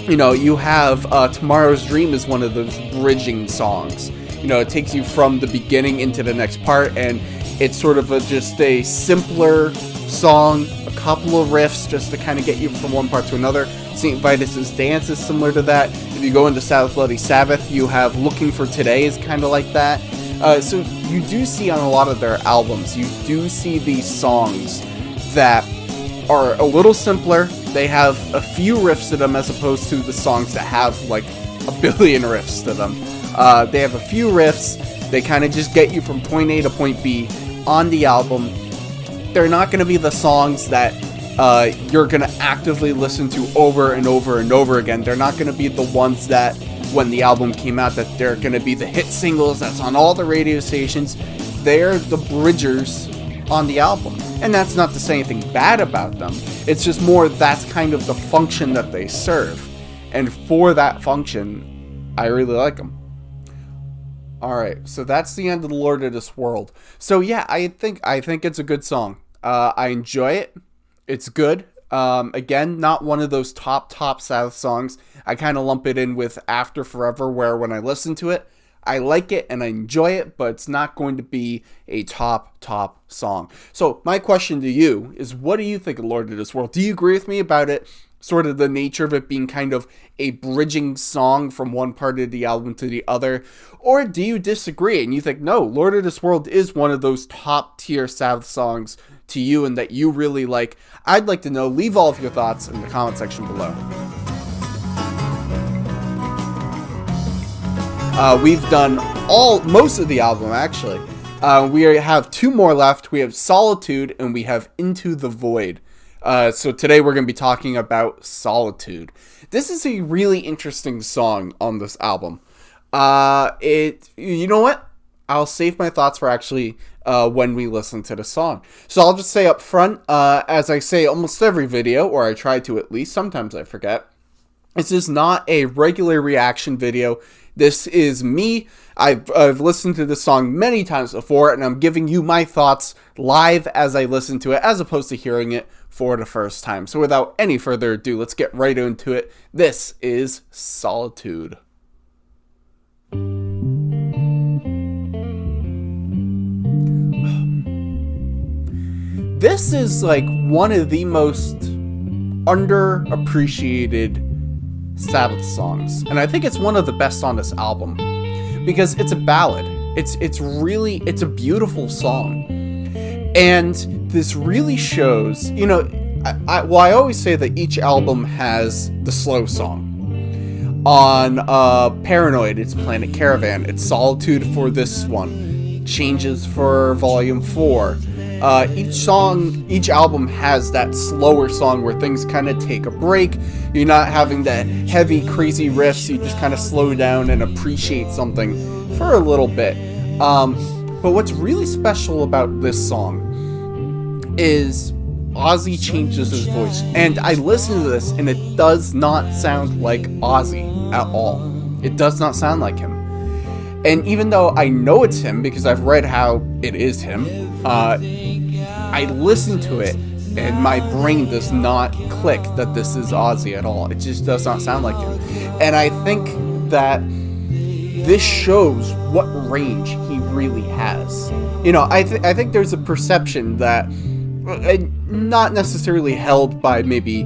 you know, you have Tomorrow's Dream is one of those bridging songs. You know, it takes you from the beginning into the next part, and it's sort of just a simpler song, a couple of riffs just to kind of get you from one part to another. St. Vitus's Dance is similar to that. If you go into Sabbath Bloody Sabbath, you have Looking for Today is kind of like that. So you do see on a lot of their albums, you do see these songs that are a little simpler. They have a few riffs to them as opposed to the songs that have like a billion riffs to them. They have a few riffs. They kind of just get you from point A to point B on the album. They're not going to be the songs that you're going to actively listen to over and over and over again. They're not going to be the ones that, when the album came out, that they're going to be the hit singles that's on all the radio stations. They're the bridgers on the album. And that's not to say anything bad about them. It's just more that's kind of the function that they serve. And for that function, I really like them. Alright, so that's the end of the Lord of this World. So yeah, I think it's a good song. I enjoy it. It's good. Again, not one of those top Sabbath songs. I kind of lump it in with After Forever, where when I listen to it, I like it and I enjoy it, but it's not going to be a top song. So my question to you is, what do you think of Lord of this World? Do you agree with me about it? Sort of the nature of it being kind of a bridging song from one part of the album to the other? Or do you disagree and you think, no, Lord of this World is one of those top tier Sabbath songs to you and that you really like? I'd like to know. Leave all of your thoughts in the comment section below. We've done most of the album, actually. We have two more left. We have Solitude and we have Into the Void. So today we're going to be talking about Solitude. This is a really interesting song on this album. You know what? I'll save my thoughts for actually when we listen to the song. So I'll just say up front, as I say almost every video, or I try to at least, sometimes I forget, this is not a regular reaction video. This is me. I've listened to this song many times before, and I'm giving you my thoughts live as I listen to it, as opposed to hearing it for the first time. So without any further ado, let's get right into it. This is Solitude. This is like one of the most underappreciated Sabbath songs, and I think it's one of the best on this album because it's a ballad. It's a beautiful song, and this really shows, you know, I always say that each album has the slow song. On Paranoid, it's Planet Caravan. It's Solitude for this one. Changes for Volume 4. Each album has that slower song where things kind of take a break. You're not having that heavy, crazy riffs. You just kind of slow down and appreciate something for a little bit. But what's really special about this song is Ozzy changes his voice. And I listen to this and it does not sound like Ozzy at all. It does not sound like him. And even though I know it's him because I've read how it is him, I listen to it and my brain does not click that this is Ozzy at all. It just does not sound like him. And I think that this shows what range he really has. You know, I think there's a perception that, not necessarily held by maybe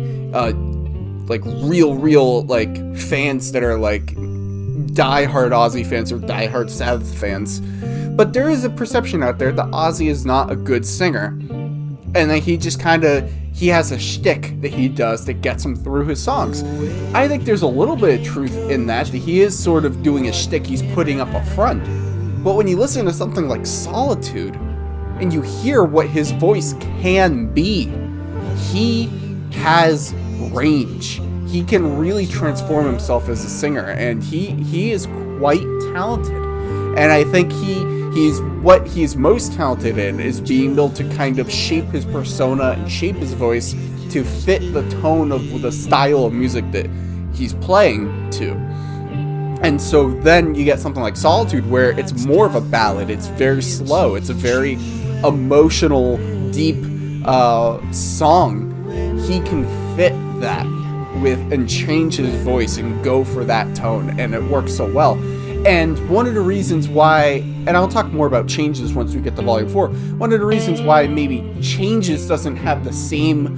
like real like fans that are like diehard Ozzy fans or diehard Sabbath fans, but there is a perception out there that Ozzy is not a good singer, and that he just he has a shtick that he does that gets him through his songs. I think there's a little bit of truth in that he is sort of doing a shtick he's putting up a front. But when you listen to something like Solitude, and you hear what his voice can be. He has range. He can really transform himself as a singer, and he is quite talented. And I think he's what he's most talented in is being able to kind of shape his persona and shape his voice to fit the tone of the style of music that he's playing to. And so then you get something like Solitude, where it's more of a ballad. It's very slow. It's a very emotional, deep song. He can fit that with and change his voice and go for that tone, and it works so well. And one of the reasons why, and I'll talk more about Changes once we get to Volume 4, one of the reasons why maybe Changes doesn't have the same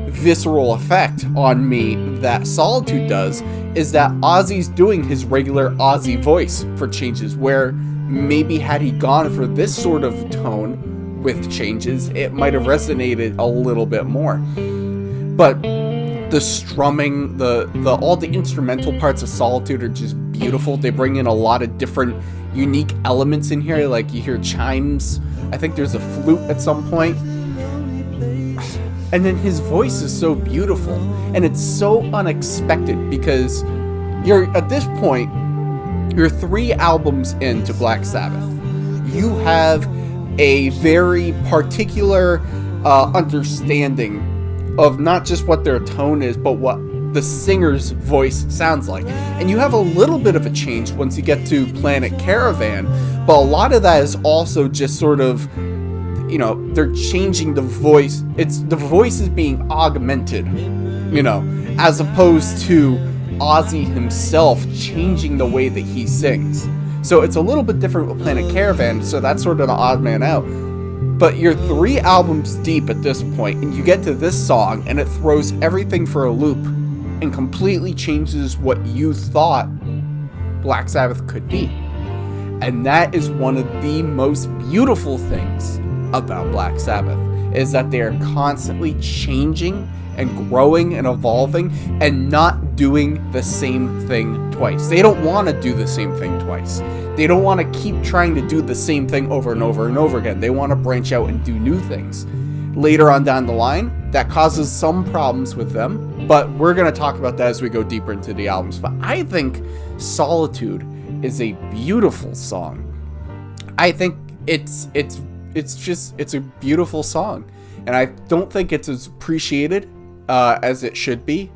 visceral effect on me that Solitude does is that Ozzy's doing his regular Ozzy voice for Changes, where maybe had he gone for this sort of tone with Changes, it might have resonated a little bit more. But the strumming, all the instrumental parts of Solitude are just beautiful. They bring in a lot of different unique elements in here, like you hear chimes. I think there's a flute at some point. And then his voice is so beautiful, and it's so unexpected because at this point, you're 3 albums into Black Sabbath. You have a very particular understanding of not just what their tone is, but what the singer's voice sounds like. And you have a little bit of a change once you get to Planet Caravan, but a lot of that is also just sort of, they're changing the voice. The voice is being augmented, as opposed to Ozzy himself changing the way that he sings. So it's a little bit different with Planet Caravan, so that's sort of the odd man out. But you're 3 albums deep at this point, and you get to this song, and it throws everything for a loop and completely changes what you thought Black Sabbath could be. And that is one of the most beautiful things about Black Sabbath, is that they are constantly changing and growing and evolving and not doing the same thing twice. They don't want to do the same thing twice. They don't want to keep trying to do the same thing over and over and over again. They want to branch out and do new things. Later on down the line, that causes some problems with them, but we're going to talk about that as we go deeper into the albums. But I think Solitude is a beautiful song. I think it's a beautiful song, and I don't think it's as appreciated as it should be.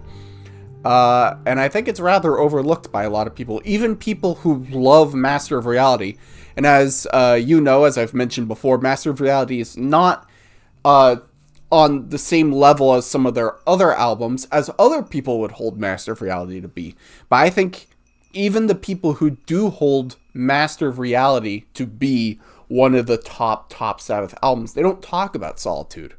And I think it's rather overlooked by a lot of people, even people who love Master of Reality. And as as I've mentioned before, Master of Reality is not on the same level as some of their other albums as other people would hold Master of Reality to be. But I think even the people who do hold Master of Reality to be one of the top Sabbath albums, they don't talk about Solitude.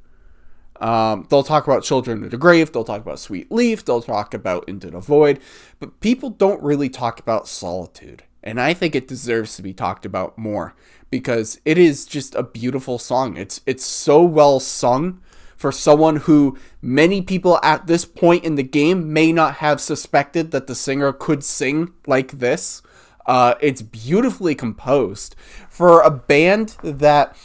They'll talk about Children of the Grave, they'll talk about Sweet Leaf, they'll talk about Into the Void, but people don't really talk about Solitude. And I think it deserves to be talked about more, because it is just a beautiful song. It's so well sung for someone who many people at this point in the game may not have suspected that the singer could sing like this. It's beautifully composed for a band that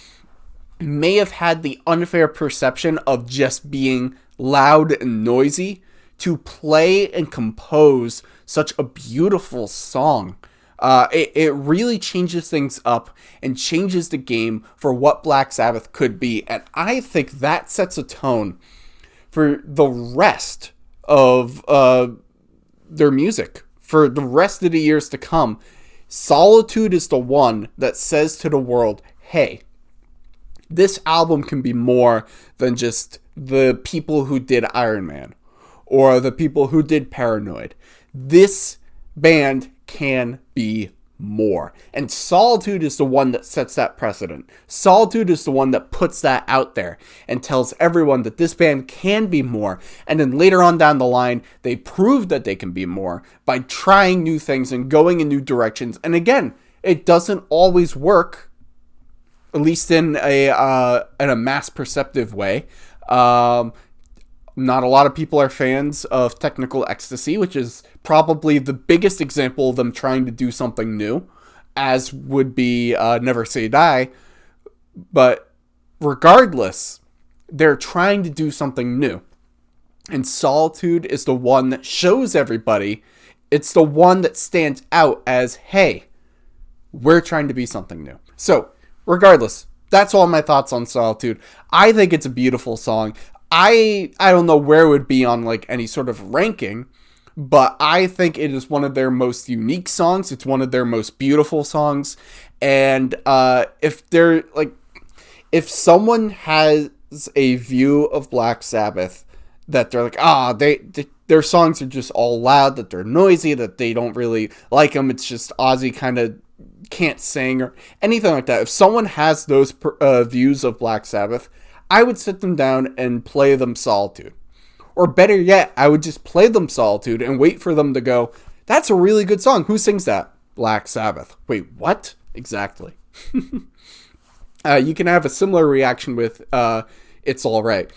may have had the unfair perception of just being loud and noisy. To play and compose such a beautiful song, it really changes things up and changes the game for what Black Sabbath could be. And I think that sets a tone for the rest of their music, for the rest of the years to come. Solitude is the one that says to the world, hey, this album can be more than just the people who did Iron Man or the people who did Paranoid. This band can be more. And Solitude is the one that sets that precedent. Solitude is the one that puts that out there and tells everyone that this band can be more. And then later on down the line, they prove that they can be more by trying new things and going in new directions. And again, it doesn't always work, at least in a mass perceptive way. Not a lot of people are fans of Technical Ecstasy, which is probably the biggest example of them trying to do something new, as would be Never Say Die. But regardless, they're trying to do something new. And Solitude is the one that shows everybody. It's the one that stands out as, hey, we're trying to be something new. So, regardless, that's all my thoughts on Solitude. I think it's a beautiful song. I don't know where it would be on like any sort of ranking, but I think it is one of their most unique songs. It's one of their most beautiful songs. And if someone has a view of Black Sabbath that they're like, their songs are just all loud, that they're noisy, that they don't really like them, it's just Ozzy kind of can't sing or anything like that. If someone has those views of Black Sabbath, I would sit them down and play them Solitude. Or better yet, I would just play them Solitude and wait for them to go, that's a really good song. Who sings that? Black Sabbath. Wait, what? Exactly. You can have a similar reaction with It's Alright.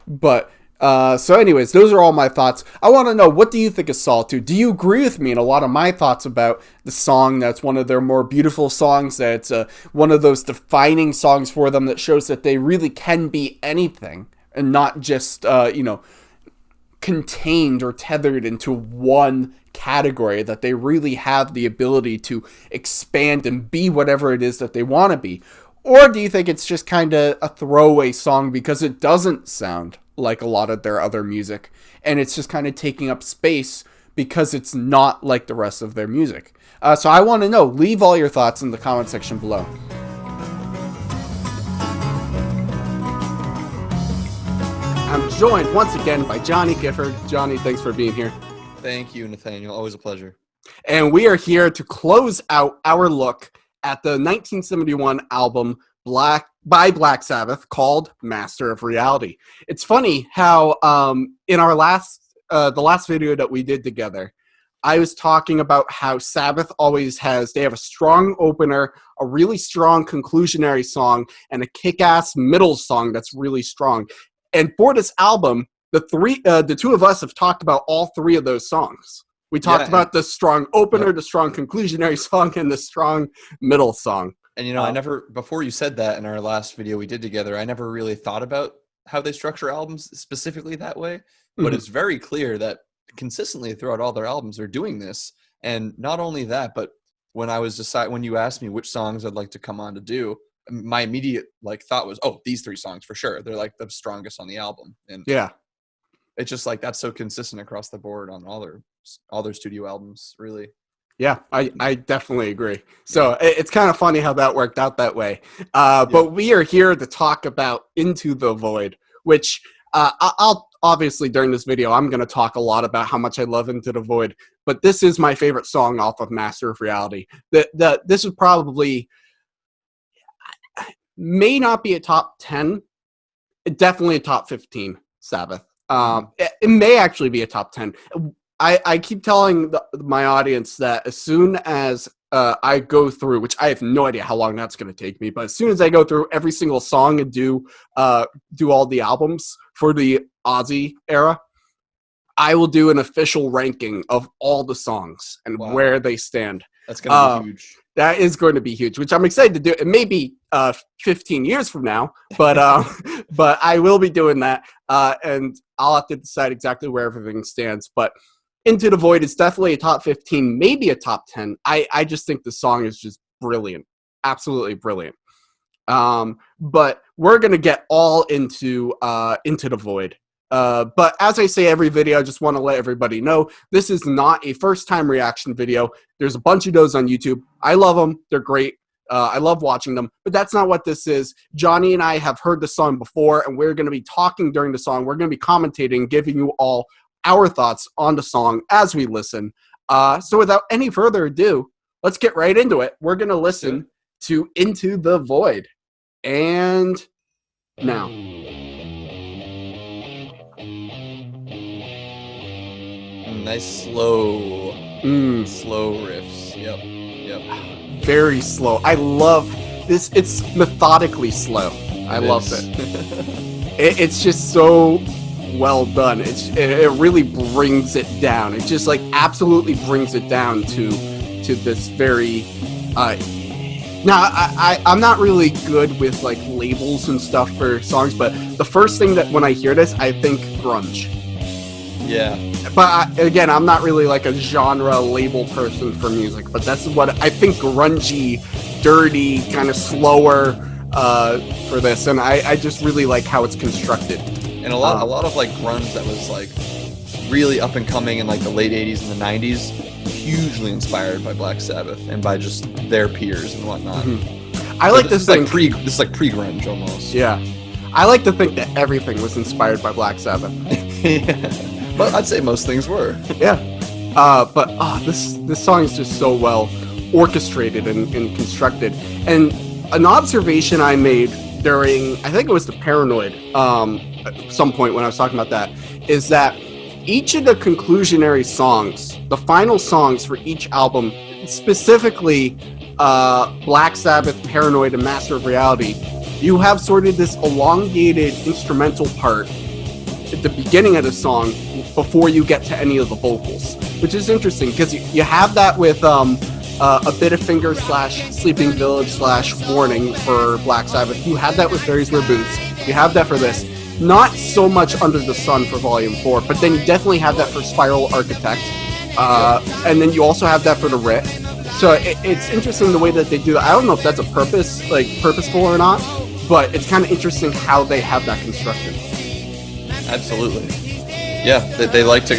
But, so anyways, those are all my thoughts. I want to know, what do you think of Solitude? Do you agree with me in a lot of my thoughts about the song? That's one of their more beautiful songs, that it's one of those defining songs for them that shows that they really can be anything and not just, contained or tethered into one category, that they really have the ability to expand and be whatever it is that they want to be? Or do you think it's just kind of a throwaway song because it doesn't sound like a lot of their other music, and it's just kind of taking up space because it's not like the rest of their music? So I want to know. Leave all your thoughts in the comment section below. I'm joined once again by Johnny Gifford. Johnny, thanks for being here. Thank you, Nathaniel. Always a pleasure. And we are here to close out our look at the 1971 album by Black Sabbath called Master of Reality. It's funny how in our the last video that we did together, I was talking about how Sabbath always they have a strong opener, a really strong conclusionary song, and a kick-ass middle song that's really strong. And for this album, the two of us have talked about all three of those songs. We talked about the strong opener, the strong conclusionary song, and the strong middle song. And, I never, before you said that in our last video we did together, I never really thought about how they structure albums specifically that way. But it's very clear that consistently throughout all their albums they're doing this. And not only that, but when you asked me which songs I'd like to come on to do, my immediate thought was, oh, these three songs for sure. They're like the strongest on the album. And yeah, it's just like that's so consistent across the board on all their studio albums, really. Yeah, I definitely agree. So it's kind of funny how that worked out that way. But we are here to talk about Into the Void, which I'll obviously during this video, I'm going to talk a lot about how much I love Into the Void. But this is my favorite song off of Master of Reality. This is probably, may not be a top 10, definitely a top 15 Sabbath. It may actually be a top 10. I keep telling my audience that as soon as I go through, which I have no idea how long that's going to take me, but as soon as I go through every single song and do all the albums for the Ozzy era, I will do an official ranking of all the songs and where they stand. That's going to be huge. That is going to be huge, which I'm excited to do. It may be 15 years from now, but but I will be doing that, and I'll have to decide exactly where everything stands. But Into the Void is definitely a top 15, maybe a top 10. I just think the song is just brilliant, absolutely brilliant. But we're gonna get all into the Void. But as I say every video, I just want to let everybody know this is not a first-time reaction video. There's a bunch of those on YouTube. I love them; they're great. I love watching them, but that's not what this is. Johnny and I have heard the song before, and we're going to be talking during the song. We're going to be commentating, giving you all our thoughts on the song as we listen. So without any further ado, let's get right into it. We're going to listen to Into the Void. And now. Nice slow riffs. Yep. Very slow. I love this. It's methodically slow. I love it. It's just so well done. It really brings it down. It just absolutely brings it down to this very Now, I'm not really good with like labels and stuff for songs, but the first thing that when I hear this, I think grunge. Yeah. But again, I'm not really like a genre label person for music, but that's what I think grungy, dirty, kind of slower for this, and I just really like how it's constructed. And a lot of like grunge that was like really up and coming in like the late 80s and the 90s, hugely inspired by Black Sabbath and by just their peers and whatnot. Mm-hmm. I like this thing. This is like pre-grunge almost. Yeah. I like to think that everything was inspired by Black Sabbath. Yeah. But I'd say most things were. Yeah. But this song is just so well orchestrated and constructed. And an observation I made during, I think it was the Paranoid, at some point when I was talking about that, is that each of the conclusionary songs, the final songs for each album, specifically Black Sabbath, Paranoid, and Master of Reality, you have sort of this elongated instrumental part at the beginning of the song before you get to any of the vocals, which is interesting because you have that with A Bit of Finger / Sleeping Village / Warning for Black Sabbath. You have that with Fairies Wear Boots. You have that for this. Not so much Under the Sun for Volume 4, but then you definitely have that for Spiral Architect. And then you also have that for the Writ. So it's interesting the way that they do that. I don't know if that's purposeful or not, but it's kind of interesting how they have that constructed. Absolutely. Yeah, they like to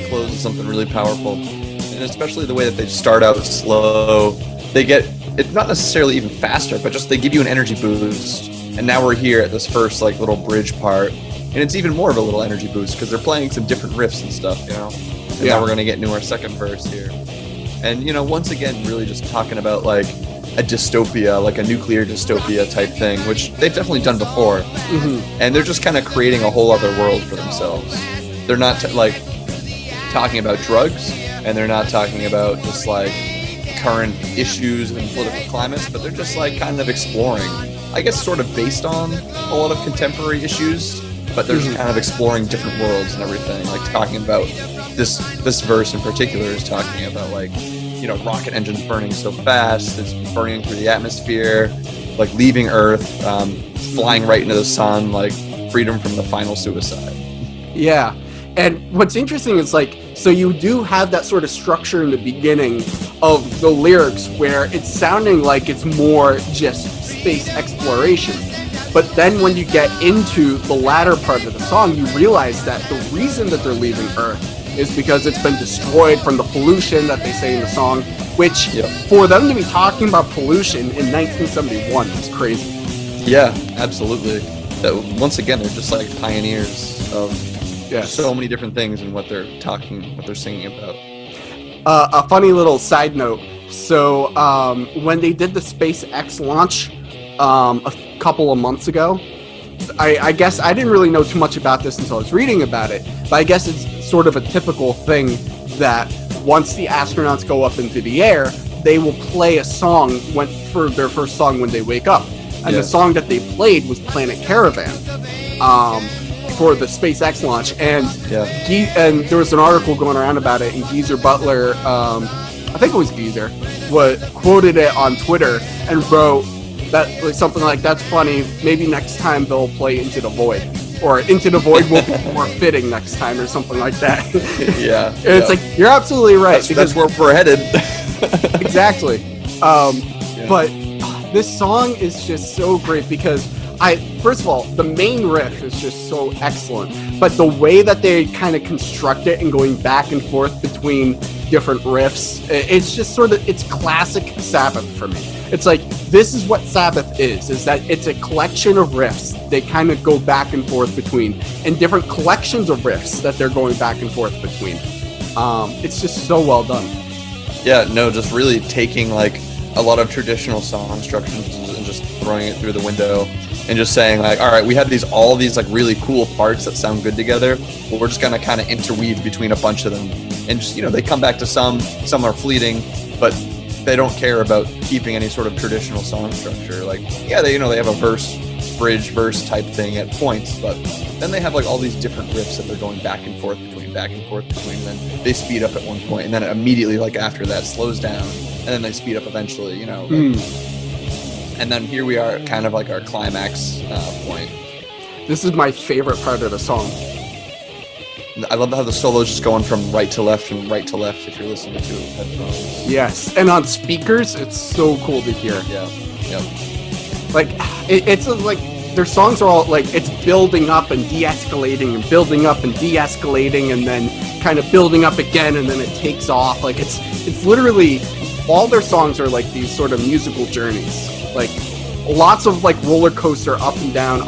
close with something really powerful, and especially the way that they start out slow. They get it's not necessarily even faster, but just they give you an energy boost. And now we're here at this first like little bridge part, and it's even more of a little energy boost because they're playing some different riffs and stuff, you know. And now we're gonna get into our second verse here, and you know, once again, really just talking about like a dystopia, like a nuclear dystopia type thing, which they've definitely done before. Mm-hmm. And they're just kind of creating a whole other world for themselves. They're not talking about drugs, and they're not talking about just like current issues and political climates, but they're just like kind of exploring, I guess, sort of based on a lot of contemporary issues, but they're just kind of exploring different worlds and everything. Like talking about this verse in particular is talking about like, you know, rocket engines burning so fast, it's burning through the atmosphere, like leaving Earth, flying right into the sun, like freedom from the final suicide. Yeah. And what's interesting is like, so you do have that sort of structure in the beginning of the lyrics where it's sounding like it's more just space exploration. But then when you get into the latter part of the song, you realize that the reason that they're leaving Earth is because it's been destroyed from the pollution that they say in the song, which for them to be talking about pollution in 1971 is crazy. Yeah, absolutely. Once again, they're just like pioneers of so many different things in what they're singing about. A funny little side note. So when they did the SpaceX launch a couple of months ago, I guess I didn't really know too much about this until I was reading about it, but I guess it's sort of a typical thing that once the astronauts go up into the air, they will play a song for their first song when they wake up. And the song that they played was Planet Caravan for the SpaceX launch. And and there was an article going around about it, and Geezer Butler, I think it was Geezer, quoted it on Twitter and wrote that like something like, "That's funny, maybe next time they'll play Into the Void, or Into the Void will be more fitting next time," or something like that. And it's like, you're absolutely right, that's where we're headed. Exactly. But this song is just so great because first of all, the main riff is just so excellent, but the way that they kind of construct it and going back and forth between different riffs, it's just sort of, it's classic Sabbath for me. It's like, this is what Sabbath is that it's a collection of riffs they kind of go back and forth between, and different collections of riffs that they're going back and forth between. It's just so well done. Yeah, no, just really taking like a lot of traditional song structures and just throwing it through the window and just saying like, all right, we have all these like really cool parts that sound good together, but we're just gonna kind of interweave between a bunch of them, and just, you know, they come back to some are fleeting, but they don't care about keeping any sort of traditional song structure. Like, yeah, they have a verse, bridge, verse type thing at points, but then they have like all these different riffs that they're going back and forth between, and then they speed up at one point, and then immediately like after that slows down, and then they speed up eventually, you know. And then here we are, kind of like our climax point. This is my favorite part of the song. I love how the solo is just going from right to left and right to left if you're listening to it with headphones. Yes, and on speakers, it's so cool to hear. Yeah, yep. Like, it's like, their songs are all, like, it's building up and de-escalating and building up and de-escalating and then kind of building up again and then it takes off. Like, it's literally, all their songs are like these sort of musical journeys. Like, lots of, like, roller coaster up and down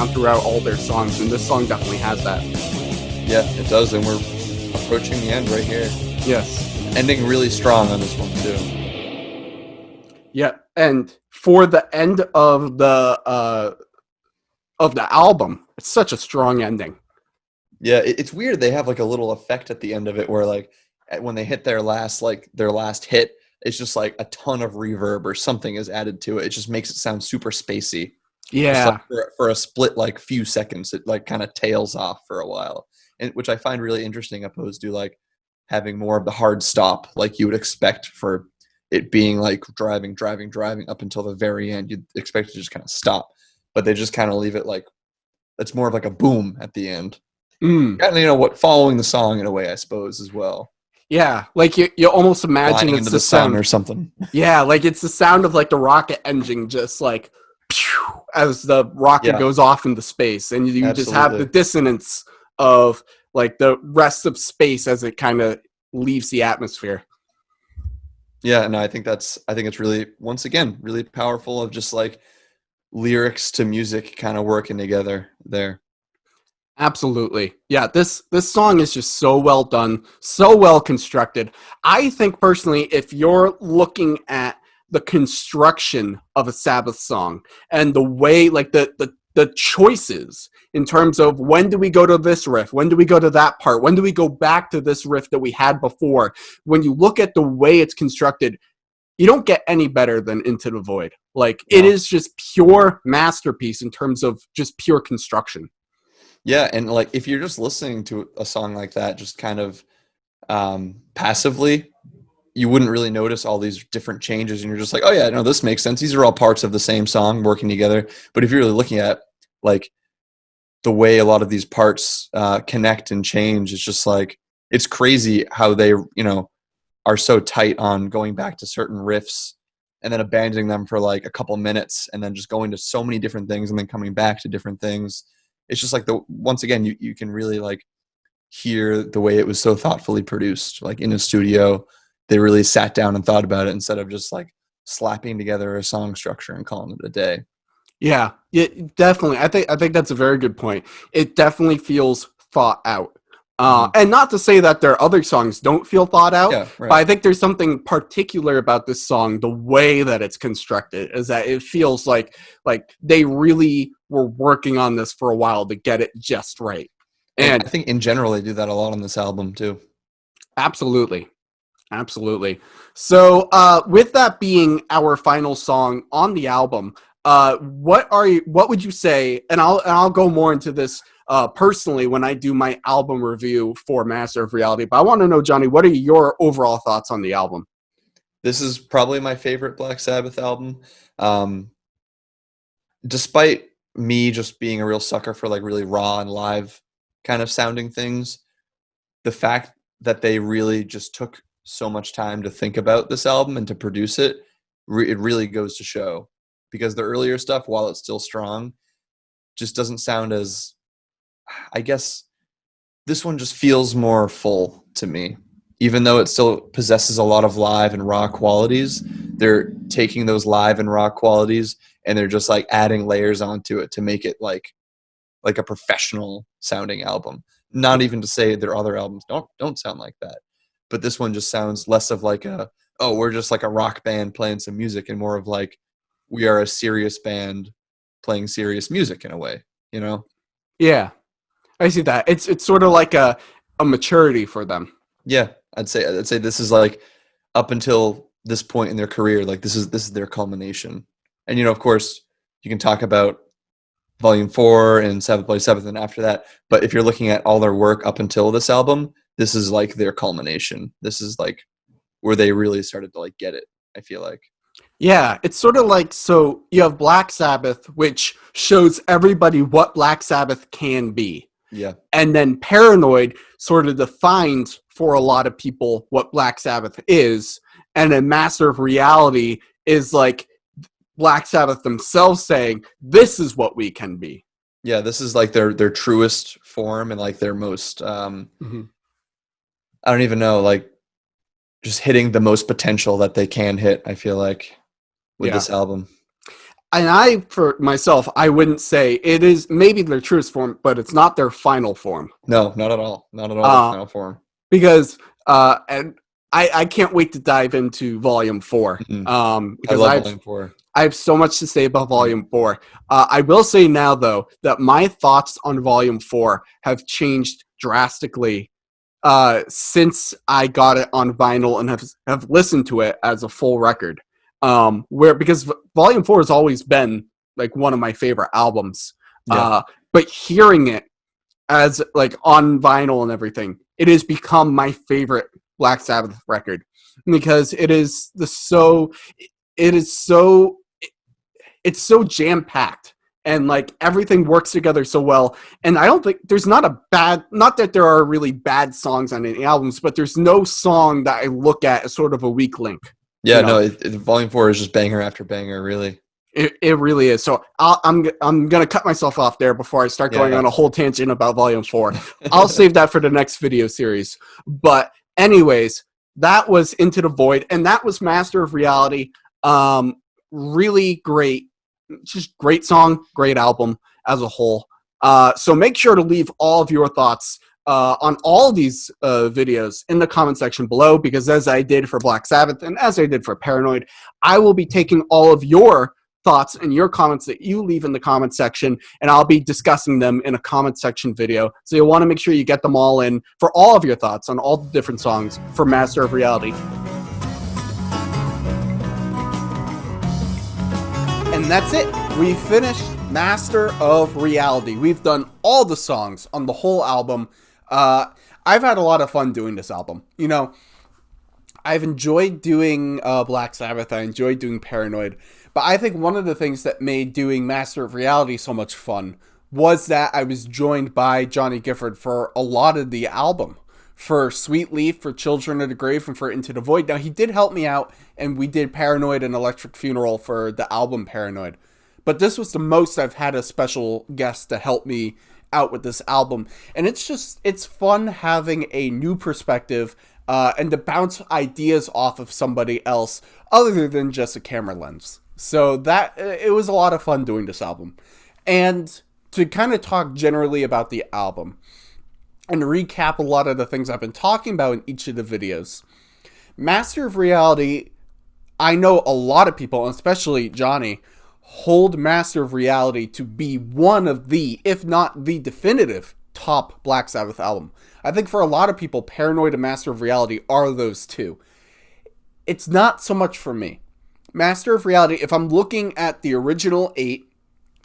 throughout all their songs, and this song definitely has that. Yeah, it does, and we're approaching the end right here. Yes. Ending really strong on this one, too. Yeah, and for the end of the album, it's such a strong ending. Yeah, it's weird. They have, like, a little effect at the end of it where, like, when they hit their last hit, it's just, like, a ton of reverb or something is added to it. It just makes it sound super spacey. Yeah. Just like for a split, like, few seconds, it, like, kind of tails off for a while. And which I find really interesting, opposed to like having more of the hard stop like you would expect for it being like driving up until the very end. You'd expect it to just kind of stop, but they just kind of leave it like it's more of like a boom at the end. Kind of, what, following the song in a way, I suppose, as well. Yeah, like you almost imagine Flying it's into the sun sound or something. Yeah, like it's the sound of like the rocket engine just like pew, as the rocket goes off into space, and you just have the dissonance of like the rest of space as it kind of leaves the atmosphere. Yeah, no, I think it's really, once again, really powerful of just like lyrics to music kind of working together there. Absolutely. Yeah, this song is just so well done, so well constructed. I think personally, if you're looking at the construction of a Sabbath song and the way, like the choices in terms of when do we go to this riff, when do we go to that part, when do we go back to this riff that we had before, when you look at the way it's constructed, you don't get any better than Into the Void. Like, it is just pure masterpiece in terms of just pure construction. Yeah, and like if you're just listening to a song like that, just kind of passively, you wouldn't really notice all these different changes, and you're just like, oh yeah, no, this makes sense. These are all parts of the same song working together. But if you're really looking at like the way a lot of these parts connect and change, it's just like, it's crazy how they, are so tight on going back to certain riffs and then abandoning them for like a couple minutes and then just going to so many different things and then coming back to different things. It's just like once again, you can really like hear the way it was so thoughtfully produced, like in a studio. They really sat down and thought about it instead of just like slapping together a song structure and calling it a day. Yeah, definitely. I think that's a very good point. It definitely feels thought out. And not to say that their other songs don't feel thought out, but I think there's something particular about this song, the way that it's constructed, is that it feels like they really were working on this for a while to get it just right. And I think in general they do that a lot on this album too. Absolutely. So with that being our final song on the album, what would you say, and I'll go more into this personally when I do my album review for Master of Reality, but I want to know, Johnny, what are your overall thoughts on the album? This is probably my favorite Black Sabbath album. Despite me just being a real sucker for like really raw and live kind of sounding things, the fact that they really just took so much time to think about this album and to produce it, it really goes to show, because the earlier stuff, while it's still strong, just doesn't sound as, I guess this one just feels more full to me. Even though it still possesses a lot of live and raw qualities, they're taking those live and raw qualities and they're just like adding layers onto it to make it like a professional sounding album. Not even to say their other albums don't sound like that, but this one just sounds less of like we're just like a rock band playing some music, and more of like we are a serious band playing serious music in a way, Yeah, I see that. It's sort of like a maturity for them. Yeah, I'd say this is like up until this point in their career, like this is their culmination. And of course, you can talk about Volume 4 and 7th Bloody Sabbath and after that, but if you're looking at all their work up until this album, this is like their culmination. This is like where they really started to like get it, I feel like. Yeah, it's sort of like, so you have Black Sabbath, which shows everybody what Black Sabbath can be. Yeah. And then Paranoid sort of defines for a lot of people what Black Sabbath is. And then Master of Reality is like Black Sabbath themselves saying, this is what we can be. Yeah, this is like their truest form and like their most Mm-hmm. I don't even know, like just hitting the most potential that they can hit, I feel like, with Yeah. this album. And I, for myself, I wouldn't say it is maybe their truest form, but it's not their final form. No, not at all. Not at all the Uh, final form. because and I can't wait to dive into Volume 4. Mm-mm. I Because love Volume 4. I have so much to say about Yeah. Volume 4. I will say now, though, that my thoughts on Volume 4 have changed drastically since I got it on vinyl and have listened to it as a full record. Because Volume 4 has always been like one of my favorite albums. Yeah. But hearing it as like on vinyl and everything, it has become my favorite Black Sabbath record because it is it's so jam packed and like everything works together so well. And I don't think there's not that there are really bad songs on any albums, but there's no song that I look at as sort of a weak link. Yeah, You know, no, Volume 4 is just banger after banger, really. it really is. So I'm gonna cut myself off there before I start going Yeah. on a whole tangent about Volume 4. I'll save that for the next video series. But anyways, that was Into the Void, and that was Master of Reality. Really great, just great song, great album as a whole. So make sure to leave all of your thoughts on all these videos in the comment section below, because as I did for Black Sabbath and as I did for Paranoid, I will be taking all of your thoughts and your comments that you leave in the comment section, and I'll be discussing them in a comment section video. So you'll want to make sure you get them all in for all of your thoughts on all the different songs for Master of Reality. And that's it. We finished Master of Reality. We've done all the songs on the whole album. I've had a lot of fun doing this album. You know, I've enjoyed doing Black Sabbath. I enjoyed doing Paranoid. But I think one of the things that made doing Master of Reality so much fun was that I was joined by Johnny Gifford for a lot of the album. For Sweet Leaf, for Children of the Grave, and for Into the Void. Now, he did help me out, and we did Paranoid and Electric Funeral for the album Paranoid. But this was the most I've had a special guest to help me out with this album. And it's fun having a new perspective and to bounce ideas off of somebody else other than just a camera lens. So that it was a lot of fun doing this album. And to kind of talk generally about the album and recap a lot of the things I've been talking about in each of the videos. Master of Reality, I know a lot of people, especially Johnny, hold Master of Reality to be one of the, if not the definitive, top Black Sabbath album. I think for a lot of people, Paranoid and Master of Reality are those two. It's not so much for me. Master of Reality, if I'm looking at the original 8,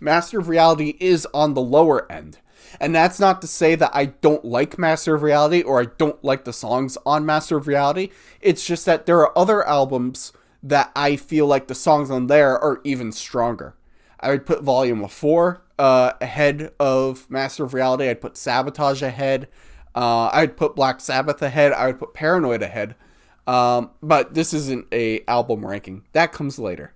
Master of Reality is on the lower end. And that's not to say that I don't like Master of Reality or I don't like the songs on Master of Reality. It's just that there are other albums that I feel like the songs on there are even stronger. I would put Volume 4 ahead of Master of Reality. I'd put Sabotage ahead. I'd put Black Sabbath ahead. I would put Paranoid ahead. But this isn't a album ranking. That comes later.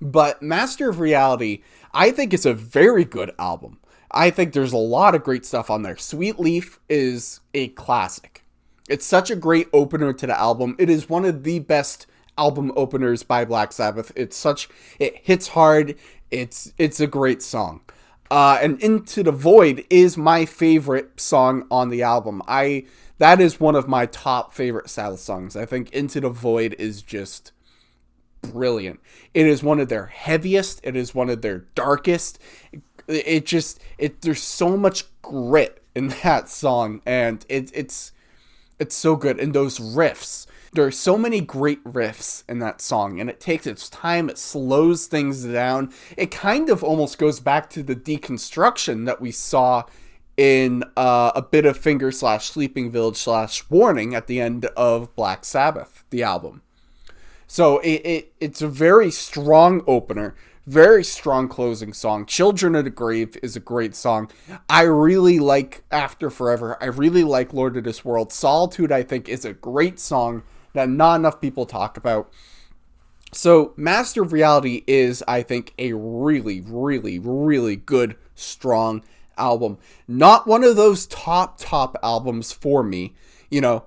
But Master of Reality, I think is a very good album. I think there's a lot of great stuff on there. Sweet Leaf is a classic. It's such a great opener to the album. It is one of the best album openers by Black Sabbath. It hits hard. It's a great song. And Into the Void is my favorite song on the album. That is one of my top favorite Sabbath songs. I think Into the Void is just brilliant. It is one of their heaviest. It is one of their darkest. There's so much grit in that song, and it's so good. And those riffs, there are so many great riffs in that song, and it takes its time. It slows things down. It kind of almost goes back to the deconstruction that we saw in a bit of Finger / Sleeping Village / Warning at the end of Black Sabbath, the album. So it's a very strong opener, very strong closing song. Children of the Grave is a great song. I really like After Forever. I really like Lord of this World. Solitude, I think, is a great song that not enough people talk about. So Master of Reality is, I think, a really, really, really good, strong album. Not one of those top albums for me. You know,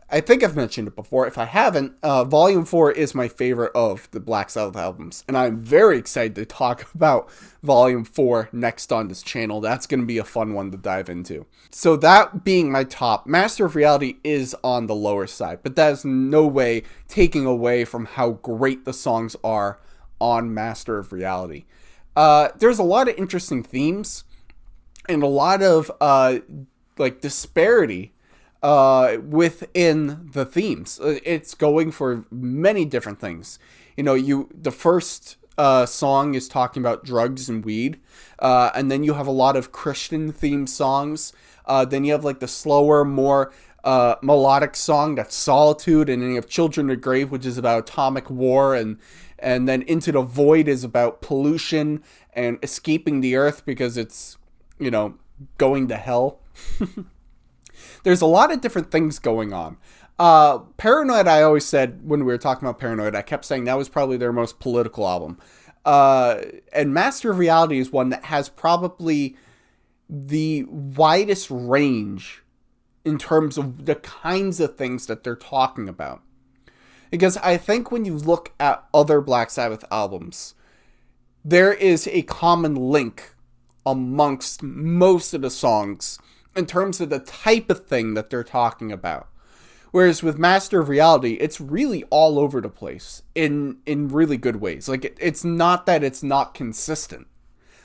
I think I've mentioned it before. If I haven't, Volume 4 is my favorite of the Black Sabbath albums. And I'm very excited to talk about Volume 4 next on this channel. That's going to be a fun one to dive into. So that being my top, Master of Reality is on the lower side. But that is no way taking away from how great the songs are on Master of Reality. There's a lot of interesting themes and a lot of disparity within the themes. It's going for many different things. You know, the first song is talking about drugs and weed, and then you have a lot of Christian themed songs. Then you have like the slower, more melodic song that's Solitude, and then you have Children of the Grave, which is about atomic war, and then Into the Void is about pollution and escaping the earth because it's, you know, going to hell. There's a lot of different things going on. Paranoid, I always said when we were talking about Paranoid, I kept saying that was probably their most political album. And Master of Reality is one that has probably the widest range in terms of the kinds of things that they're talking about. Because I think when you look at other Black Sabbath albums, there is a common link amongst most of the songs in terms of the type of thing that they're talking about. Whereas with Master of Reality, it's really all over the place in really good ways. Like, it's not that it's not consistent.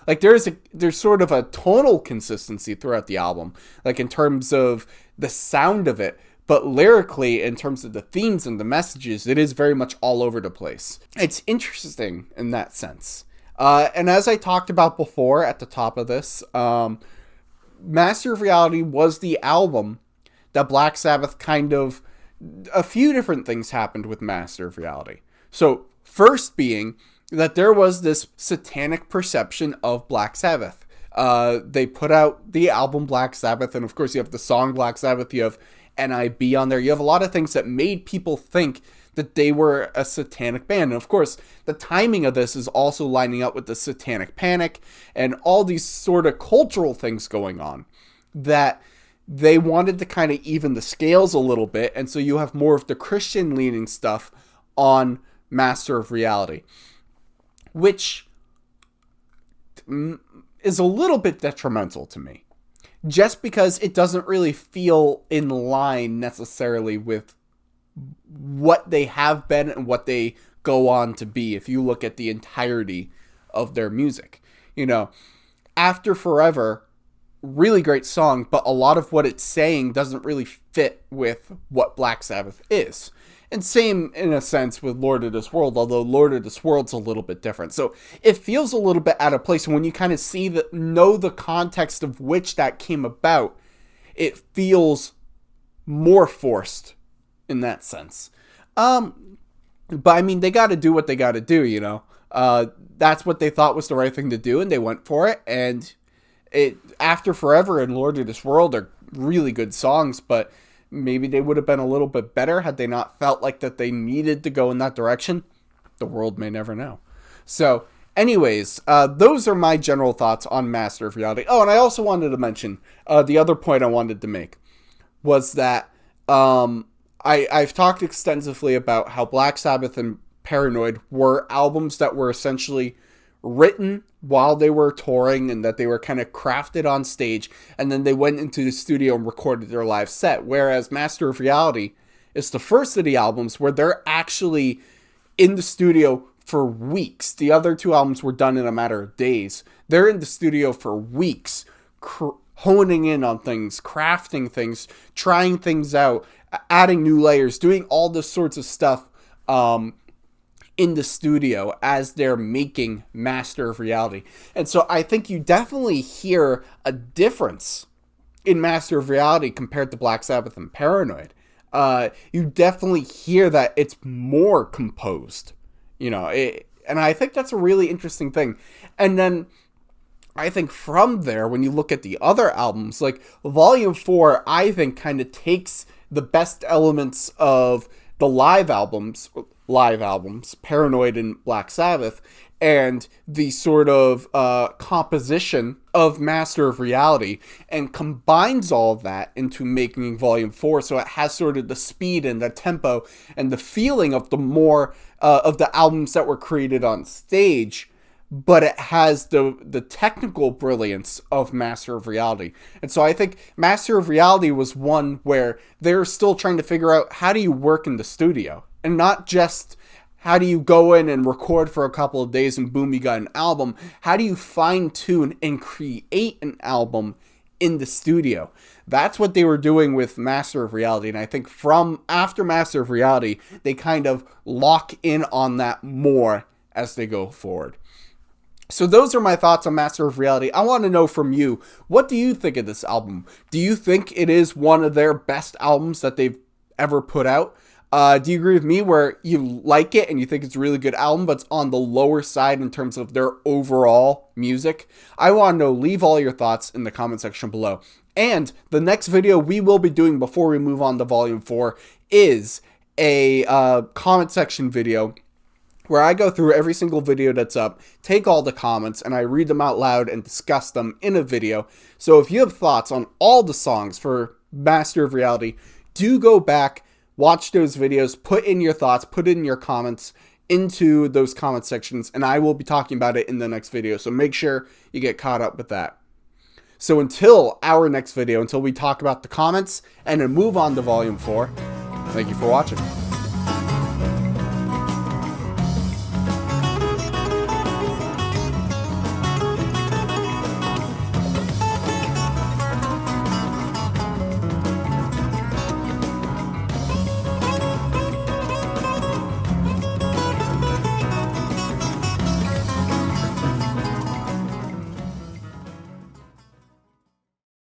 Like, there's sort of a tonal consistency throughout the album, like in terms of the sound of it, but lyrically, in terms of the themes and the messages, it is very much all over the place. It's interesting in that sense. And as I talked about before at the top of this, Master of Reality was the album that Black Sabbath a few different things happened with Master of Reality. So, first being that there was this satanic perception of Black Sabbath. They put out the album Black Sabbath, and of course you have the song Black Sabbath, you have NIB on there, you have a lot of things that made people think that they were a satanic band. And of course, the timing of this is also lining up with the Satanic Panic and all these sort of cultural things going on that they wanted to kind of even the scales a little bit. And so you have more of the Christian leaning stuff on Master of Reality, which is a little bit detrimental to me, just because it doesn't really feel in line necessarily with what they have been and what they go on to be if you look at the entirety of their music. You know, After Forever, really great song, but a lot of what it's saying doesn't really fit with what Black Sabbath is. And same in a sense with Lord of this World, although Lord of this World's a little bit different. So it feels a little bit out of place. And when you kind of know the context of which that came about, it feels more forced in that sense. But I mean, they got to do what they got to do, you know. That's what they thought was the right thing to do, and they went for it. And After Forever and Lord of this World are really good songs, but maybe they would have been a little bit better had they not felt like that they needed to go in that direction. The world may never know. So, anyways, those are my general thoughts on Master of Reality. Oh, and I also wanted to mention, the other point I wanted to make was that I've talked extensively about how Black Sabbath and Paranoid were albums that were essentially written while they were touring and that they were kind of crafted on stage, and then they went into the studio and recorded their live set. Whereas Master of Reality is the first of the albums where they're actually in the studio for weeks. The other two albums were done in a matter of days. They're in the studio for weeks, honing in on things, crafting things, trying things out, adding new layers, doing all this sorts of stuff in the studio as they're making Master of Reality. And so I think you definitely hear a difference in Master of Reality compared to Black Sabbath and Paranoid. you definitely hear that it's more composed, and I think that's a really interesting thing. And then I think from there, when you look at the other albums, like Volume 4, I think kind of takes the best elements of the live albums, Paranoid and Black Sabbath, and the sort of composition of Master of Reality, and combines all of that into making Volume 4, so it has sort of the speed and the tempo and the feeling of the more of the albums that were created on stage, but it has the technical brilliance of Master of Reality. And so I think Master of Reality was one where they're still trying to figure out, how do you work in the studio? And not just how do you go in and record for a couple of days and boom, you got an album. How do you fine tune and create an album in the studio? That's what they were doing with Master of Reality. And I think from after Master of Reality, they kind of lock in on that more as they go forward. So those are my thoughts on Master of Reality. I want to know from you, what do you think of this album? Do you think it is one of their best albums that they've ever put out? Do you agree with me where you like it and you think it's a really good album, but it's on the lower side in terms of their overall music? I want to know. Leave all your thoughts in the comment section below. And the next video we will be doing before we move on to Volume 4 is a comment section video where I go through every single video that's up, take all the comments, and I read them out loud and discuss them in a video. So if you have thoughts on all the songs for Master of Reality, do go back, watch those videos, put in your thoughts, put in your comments into those comment sections, and I will be talking about it in the next video. So make sure you get caught up with that. So until our next video, until we talk about the comments and then move on to Volume 4, thank you for watching.